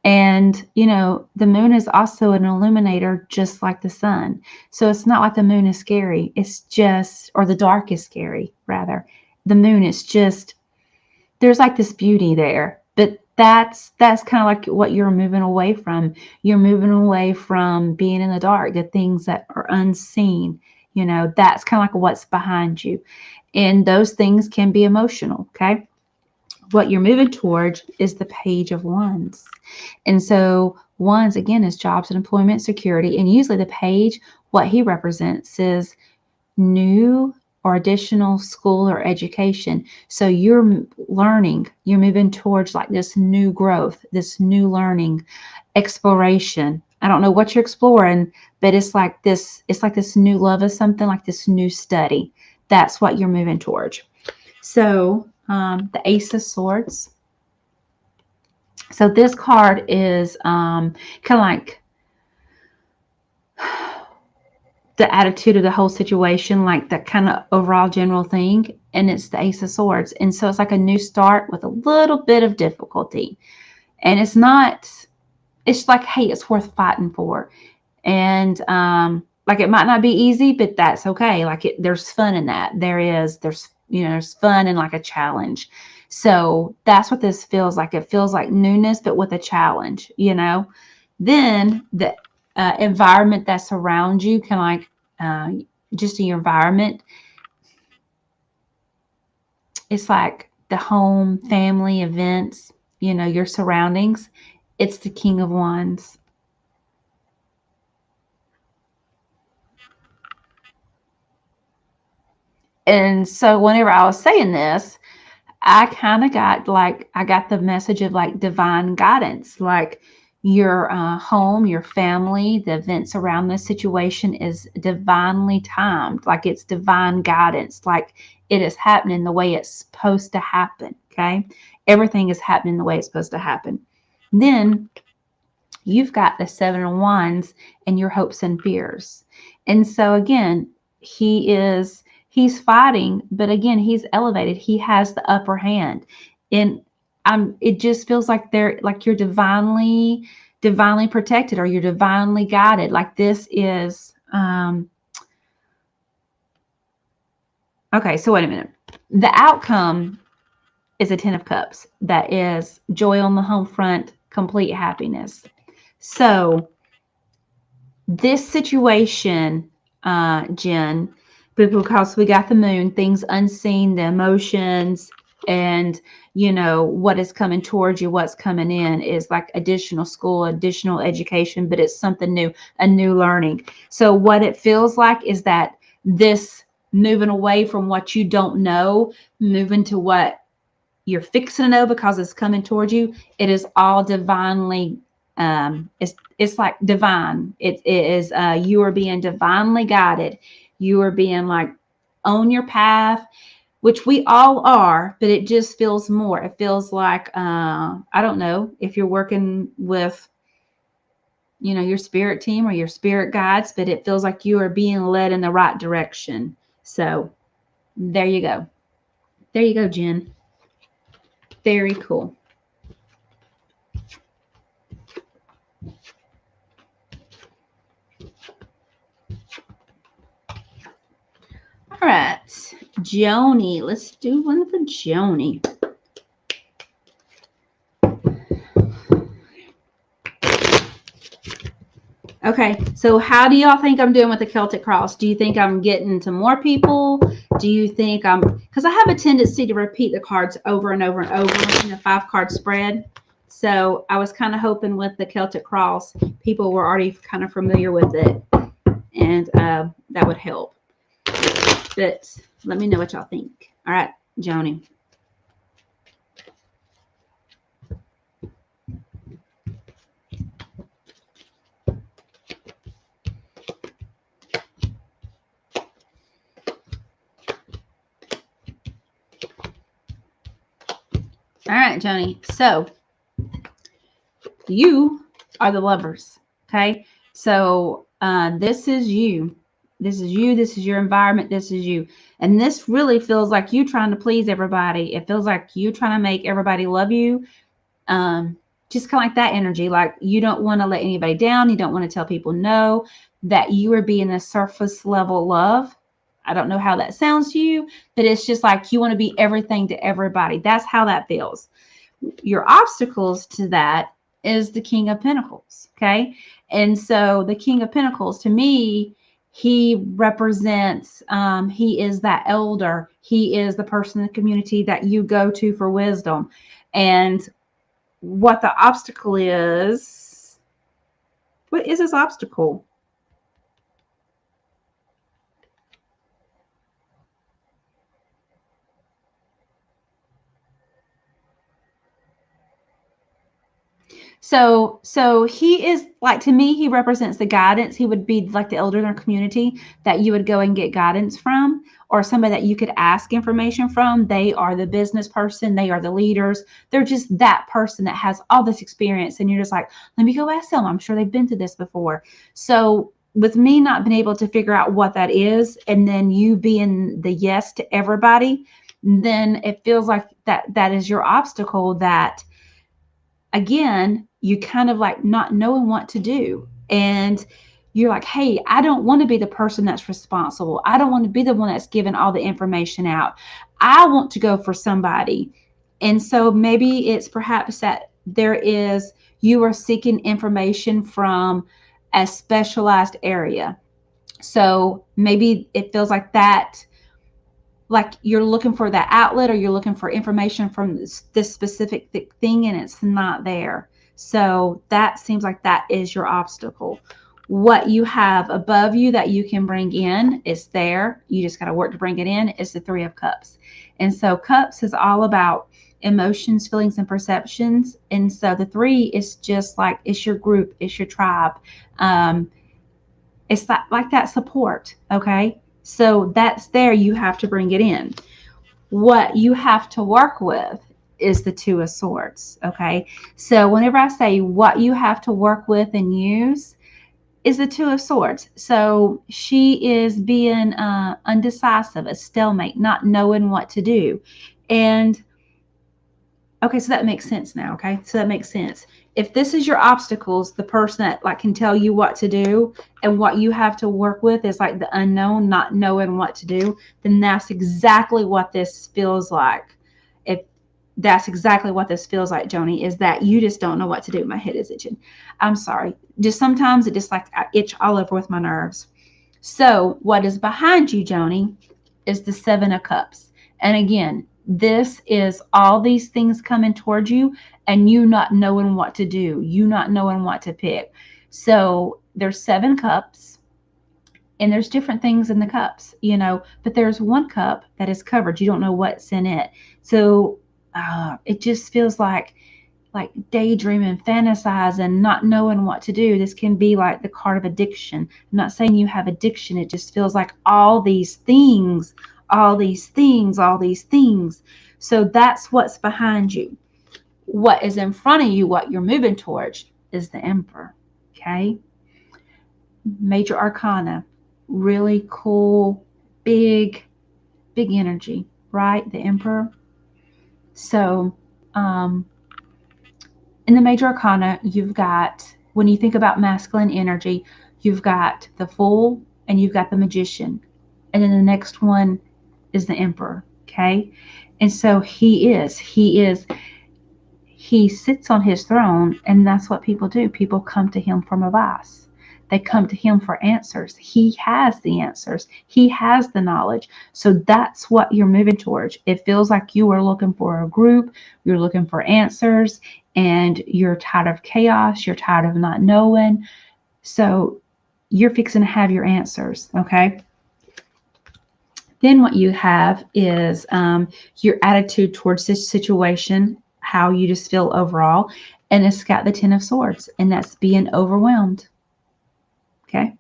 And, the moon is also an illuminator, just like the sun. So it's not like the moon is scary. It's just, or the dark is scary, rather. The moon is just, there's like this beauty there. But that's kind of like what you're moving away from. You're moving away from being in the dark, the things that are unseen. That's kind of like what's behind you. And those things can be emotional, okay? What you're moving towards is the Page of Wands. And so Wands, again, is jobs and employment security. And usually the page, what he represents is new or additional school or education. So you're learning, you're moving towards like this new growth, this new learning, exploration. I don't know what you're exploring, but it's like this new love of something, like this new study. That's what you're moving towards. So the Ace of Swords. So this card is kind of like the attitude of the whole situation, like that kind of overall general thing. And it's the Ace of Swords. And so it's like a new start with a little bit of difficulty. And it's like, hey, it's worth fighting for. And like it might not be easy, but that's okay. Like there's fun in that. There's fun and like a challenge. So that's what this feels like. It feels like newness, but with a challenge, Then the environment that surrounds you can just in your environment. It's like the home, family, events, your surroundings. It's the King of Wands. And so whenever I was saying this, I kind of got the message of like divine guidance, like your home, your family, the events around this situation is divinely timed, like it's divine guidance, like it is happening the way it's supposed to happen. Okay. Everything is happening the way it's supposed to happen. Then you've got the Seven of Wands and your hopes and fears. And so again, he's fighting, but again, he's elevated. He has the upper hand. And it just feels like you're divinely protected, or you're divinely guided. Like this is okay, so wait a minute. The outcome is a Ten of Cups. That is joy on the home front, complete happiness. So this situation, Jen, because we got the moon, things unseen, the emotions, and what is coming towards you, what's coming in is like additional school, additional education, but it's something new, a new learning. So what it feels like is that this moving away from what you don't know, moving to what you're fixing to know because it's coming towards you. It is all divinely it's like divine. It is you are being divinely guided. You are being like on your path, which we all are, but it just feels more. It feels like I don't know if you're working with your spirit team or your spirit guides, but it feels like you are being led in the right direction. So there you go. There you go, Jen. Very cool. All right, Joni. Let's do one for Joni. Okay, so how do y'all think I'm doing with the Celtic Cross? Do you think I'm getting to more people? Do you think because I have a tendency to repeat the cards over and over and over in a 5-card spread. So I was kind of hoping with the Celtic Cross, people were already kind of familiar with it, and that would help. But let me know what y'all think. All right, Joni. All right, Joni. So you are the lovers. Okay. So this is you. This is you. This is your environment. This is you. And this really feels like you trying to please everybody. It feels like you trying to make everybody love you. Just kind of like that energy. Like you don't want to let anybody down. You don't want to tell people no, that you are being a surface level love. I don't know how that sounds to you, but it's just like you want to be everything to everybody. That's how that feels. Your obstacles to that is the King of Pentacles. Okay. And so the King of Pentacles, to me, he represents, he is that elder. He is the person in the community that you go to for wisdom. And what the obstacle is, what is this obstacle? So he is like, to me, he represents the guidance. He would be like the elder in our community that you would go and get guidance from, or somebody that you could ask information from. They are the business person. They are the leaders. They're just that person that has all this experience. And you're just like, let me go ask them. I'm sure they've been through this before. So with me not being able to figure out what that is, and then you being the yes to everybody, then it feels like that is your obstacle, that again, you kind of like not knowing what to do. And you're like, hey, I don't want to be the person that's responsible. I don't want to be the one that's giving all the information out. I want to go for somebody. And so maybe it's perhaps that you are seeking information from a specialized area. So maybe it feels like you're looking for that outlet, or you're looking for information from this specific thing, and it's not there. So that seems like that is your obstacle. What you have above you that you can bring in is there. You just got to work to bring it in. Is the Three of Cups. And so Cups is all about emotions, feelings, and perceptions. And so the three is just like, it's your group, it's your tribe. It's like that support. Okay. So that's there. You have to bring it in. What you have to work with is the Two of Swords. Okay. So whenever I say what you have to work with and use is the Two of Swords. So she is being undecisive, a stalemate, not knowing what to do. And okay, so that makes sense now. Okay. So that makes sense. If this is your obstacles, the person that like can tell you what to do, and what you have to work with is like the unknown, not knowing what to do, then that's exactly what this feels like. If that's exactly what this feels like, Joni, is that you just don't know what to do. My head is itching. I'm sorry. Just sometimes it just like I itch all over with my nerves. So what is behind you, Joni, is the Seven of Cups. And again, this is all these things coming towards you, and you not knowing what to do, you not knowing what to pick. So there's 7 cups, and there's different things in the cups, but there's one cup that is covered. You don't know what's in it. So it just feels like daydreaming, fantasizing, not knowing what to do. This can be like the card of addiction. I'm not saying you have addiction. It just feels like all these things, all these things, all these things. So that's what's behind you. What is in front of you, what you're moving towards, is the Emperor. Okay. Major Arcana. Really cool, big energy, right? The Emperor. So, in the Major Arcana, you've got, when you think about masculine energy, you've got the Fool and you've got the Magician. And then the next one is the Emperor. Okay. And so he sits on his throne, and that's what people do. People come to him from advice. They come to him for answers. He has the answers. He has the knowledge. So that's what you're moving towards. It feels like you are looking for a group. You're looking for answers, and you're tired of chaos. You're tired of not knowing. So you're fixing to have your answers. Okay. Then what you have is your attitude towards this situation, how you just feel overall. And it's got the 10 of Swords, and that's being overwhelmed. Okay.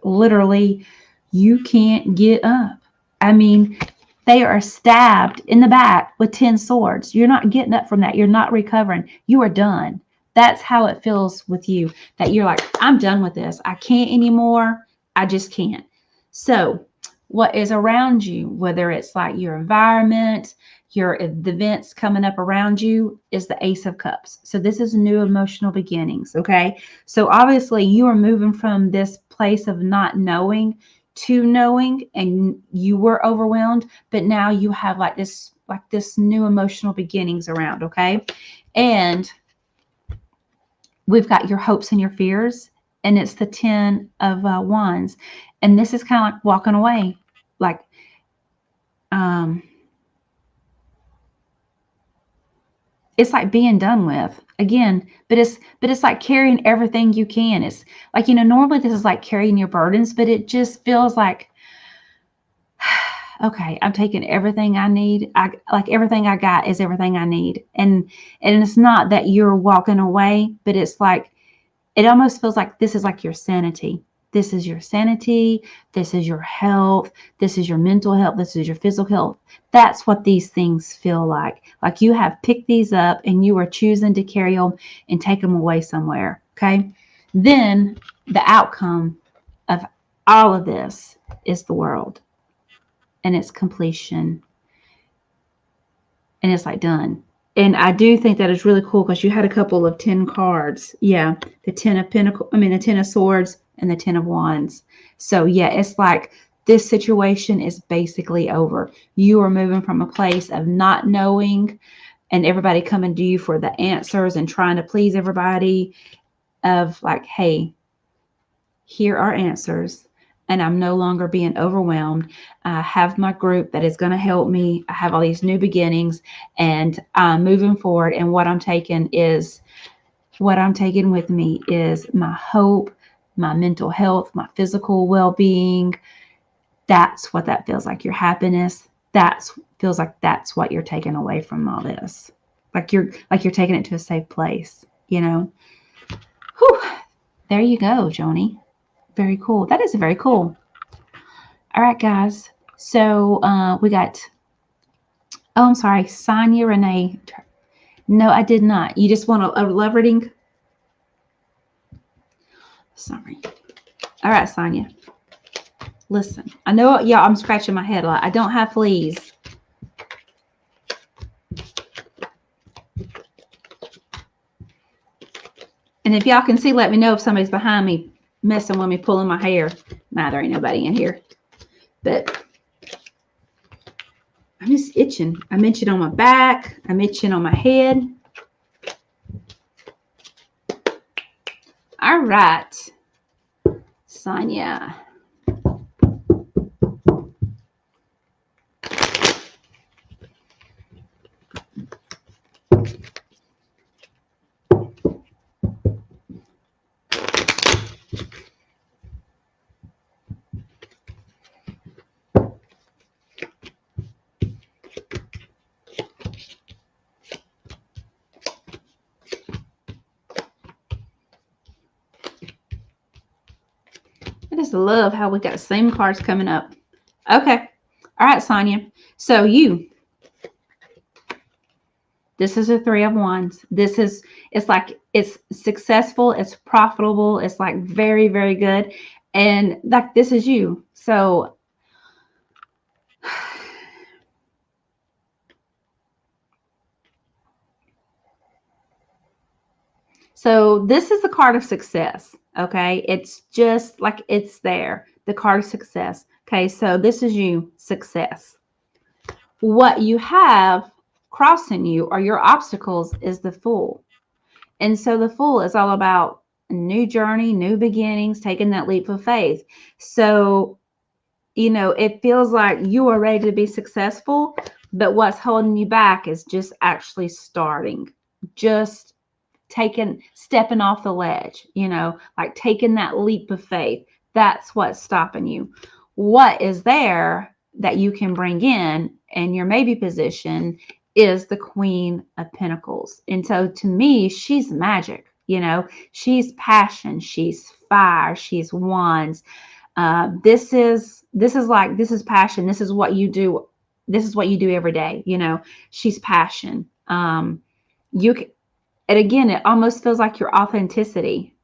Literally, you can't get up. I mean, they are stabbed in the back with 10 swords. You're not getting up from that. You're not recovering. You are done. That's how it feels with you, that you're like, I'm done with this. I can't anymore. I just can't. So what is around you, whether it's like your environment, the events coming up around you, is the Ace of Cups. So this is new emotional beginnings. Okay. So obviously you are moving from this place of not knowing to knowing, and you were overwhelmed, but now you have like this new emotional beginnings around. Okay. And we've got your hopes and your fears, and it's the 10 of Wands. And this is kind of like walking away, like, it's like being done with again, but it's like carrying everything you can. It's like, normally this is like carrying your burdens, but it just feels like okay, I'm taking everything I need. Like everything I got is everything I need. And it's not that you're walking away, but it's like it almost feels like this is like your sanity. This is your sanity. This is your health. This is your mental health. This is your physical health. That's what these things feel like. Like you have picked these up and you are choosing to carry them and take them away somewhere. Okay. Then the outcome of all of this is the world and its completion. And it's like done. And I do think that is really cool because you had a couple of 10 cards. Yeah, the 10 of Pentacle, I mean the 10 of Swords and the 10 of Wands. So yeah, it's like this situation is basically over. You are moving from a place of not knowing and everybody coming to you for the answers and trying to please everybody of like, hey, here are answers, and I'm no longer being overwhelmed. I have my group that is going to help me. I have all these new beginnings, and I'm moving forward. And what I'm taking with me is my hope, my mental health, my physical well-being. That's what that feels like. Your happiness. That's feels like that's what you're taking away from all this. Like you're taking it to a safe place. Whew. There you go, Joni. Very cool. That is very cool. All right, guys. So we got, oh, I'm sorry, Sonia Renee. No, I did not. You just want a love reading? Sorry. All right, Sonia. Listen, I know, yeah, I'm scratching my head a lot. I don't have fleas. And if y'all can see, let me know if somebody's behind me messing with me, pulling my hair. Nah, there ain't nobody in here. But I'm just itching. I'm itching on my back. I'm itching on my head. All right, Sonia. I just love how we got the same cards coming up. Okay. All right, Sonia. So this is a 3 of Wands. It's like it's successful, it's profitable, it's like very, very good. And like this is you. So this is the card of success. Okay. It's just like it's there. The card of success. Okay. So this is you, success. What you have crossing you or your obstacles is the Fool. And so the Fool is all about a new journey, new beginnings, taking that leap of faith. So, it feels like you are ready to be successful, but what's holding you back is just actually starting, just stepping off the ledge, like taking that leap of faith. That's what's stopping you. What is there that you can bring in your maybe position is the Queen of Pentacles. And so to me, she's magic, she's passion, she's fire, she's wands. This is passion. This is what you do. This is what you do every day. She's passion. And again, it almost feels like your authenticity.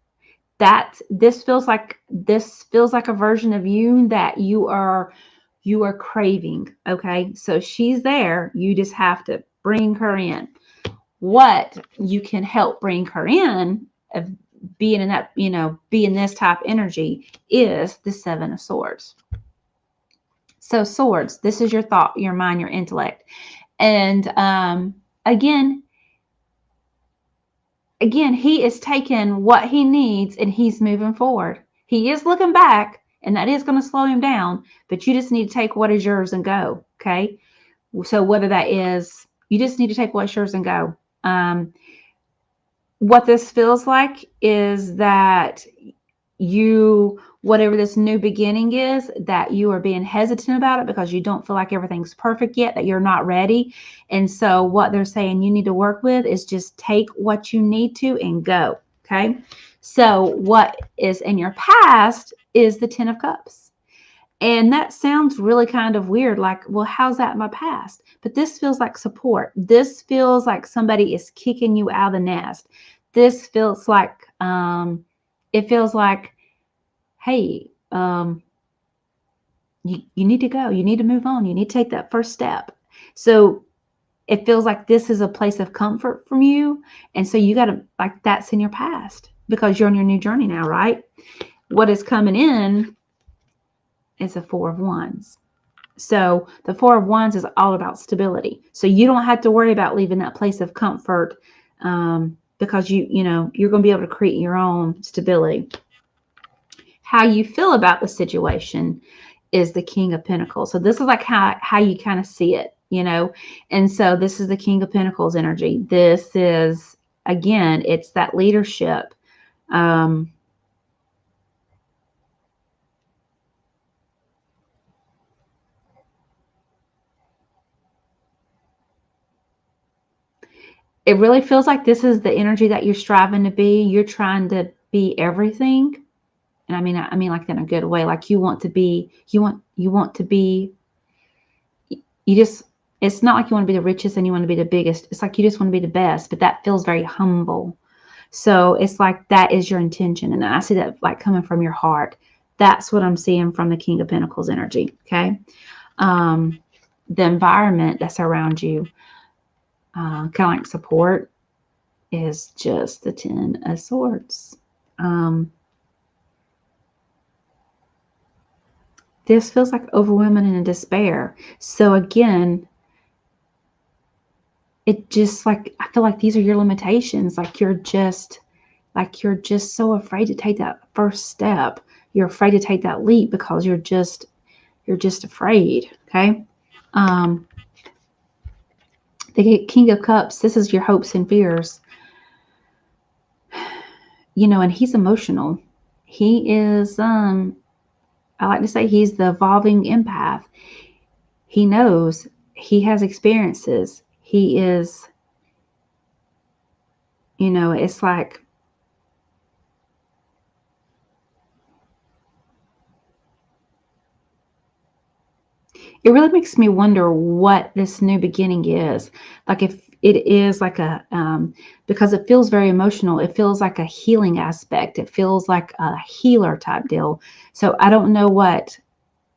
This feels like a version of you that you are craving. Okay. So she's there. You just have to bring her in. What you can help bring her in of being in that, being this type of energy is the 7 of Swords. So swords, this is your thought, your mind, your intellect. And again, he is taking what he needs and he's moving forward. He is looking back, and that is going to slow him down, but you just need to take what is yours and go. Okay. So whether that is, you just need to take what's yours and go. What this feels like is that whatever this new beginning is, that you are being hesitant about it because you don't feel like everything's perfect yet, that you're not ready. And so what they're saying you need to work with is just take what you need to and go. Okay. So what is in your past is the 10 of Cups. And that sounds really kind of weird. Like, well, how's that in my past? But this feels like support. This feels like somebody is kicking you out of the nest. This feels like, it feels like, hey, you need to go. You need to move on. You need to take that first step. So it feels like this is a place of comfort from you. And so you got to, like, that's in your past because you're on your new journey now, right? What is coming in is the Four of Wands. So the Four of Wands is all about stability. So you don't have to worry about leaving that place of comfort, because you're going to be able to create your own stability. How you feel about the situation is the King of Pentacles. So this is like how you kind of see it, and so this is the King of Pentacles energy. This is, again, it's that leadership. It really feels like this is the energy that you're striving to be. You're trying to be everything. And I mean like in a good way. Like you want to be, it's not like you want to be the richest and you want to be the biggest. It's like you just want to be the best, but that feels very humble. So it's like that is your intention. And I see that like coming from your heart. That's what I'm seeing from the King of Pentacles energy. Okay. The environment that's around you, kind of like support, is just the 10 of Swords. This feels like overwhelming and despair. So again, it just like, I feel like these are your limitations. Like you're just so afraid to take that first step. You're afraid to take that leap because you're just afraid. Okay. The King of Cups, this is your hopes and fears. And he's emotional. He is, I like to say he's the evolving empath. He knows, he has experiences. He is, it's like, it really makes me wonder what this new beginning is. Like if it is like a, because it feels very emotional. It feels like a healing aspect. It feels like a healer type deal. So I don't know what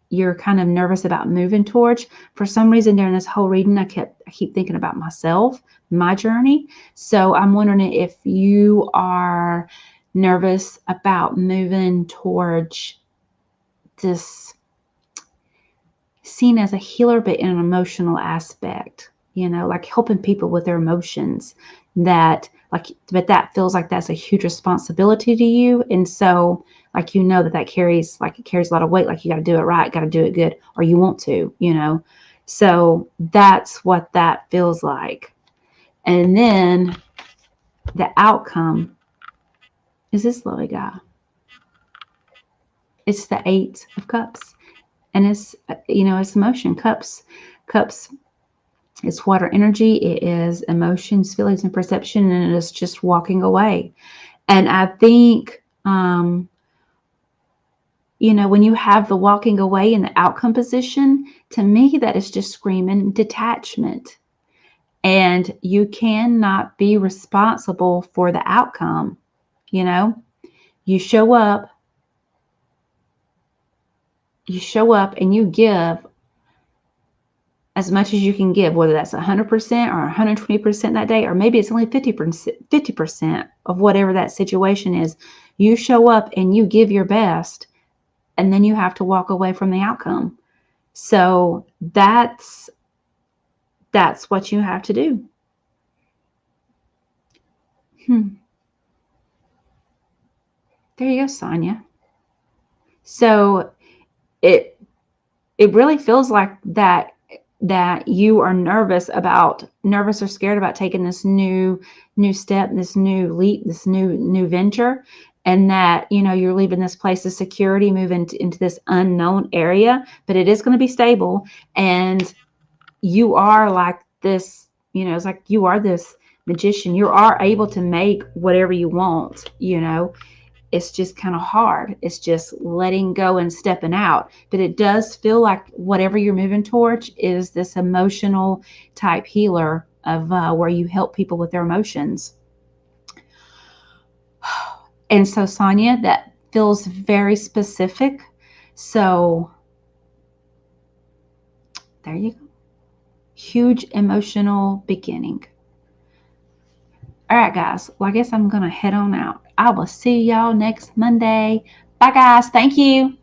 you're kind of nervous about moving towards. For some reason during this whole reading, I keep thinking about myself, my journey. So I'm wondering if you are nervous about moving towards this, seen as a healer, but in an emotional aspect, like helping people with their emotions, but that feels like that's a huge responsibility to you. And so like, that carries a lot of weight. Like you got to do it right, got to do it good, or you want to, so that's what that feels like. And then the outcome is this lovely guy. It's the 8 of Cups. And it's, it's emotion. Cups, it's water energy. It is emotions, feelings, and perception. And it is just walking away. And I think, when you have the walking away in the outcome position, to me, that is just screaming detachment. And you cannot be responsible for the outcome. You show up and you give as much as you can give, whether that's 100% or 120% that day, or maybe it's only 50% of whatever that situation is. You show up and you give your best, and then you have to walk away from the outcome. So that's what you have to do. There you go, Sonia. So it really feels like that you are nervous or scared about taking this new step, this new leap, this new venture. and that, you know, you're leaving this place of security, moving into this unknown area, but it is going to be stable. And you are like this, you know, it's like you are this magician. You are able to make whatever you want, you know. It's just kind of hard. It's just letting go and stepping out. But it does feel like whatever you're moving towards is this emotional type healer of where you help people with their emotions. And so, Sonia, that feels very specific. So there you go. Huge emotional beginning. All right, guys. Well, I guess I'm going to head on out. I will see y'all next Monday. Bye, guys. Thank you.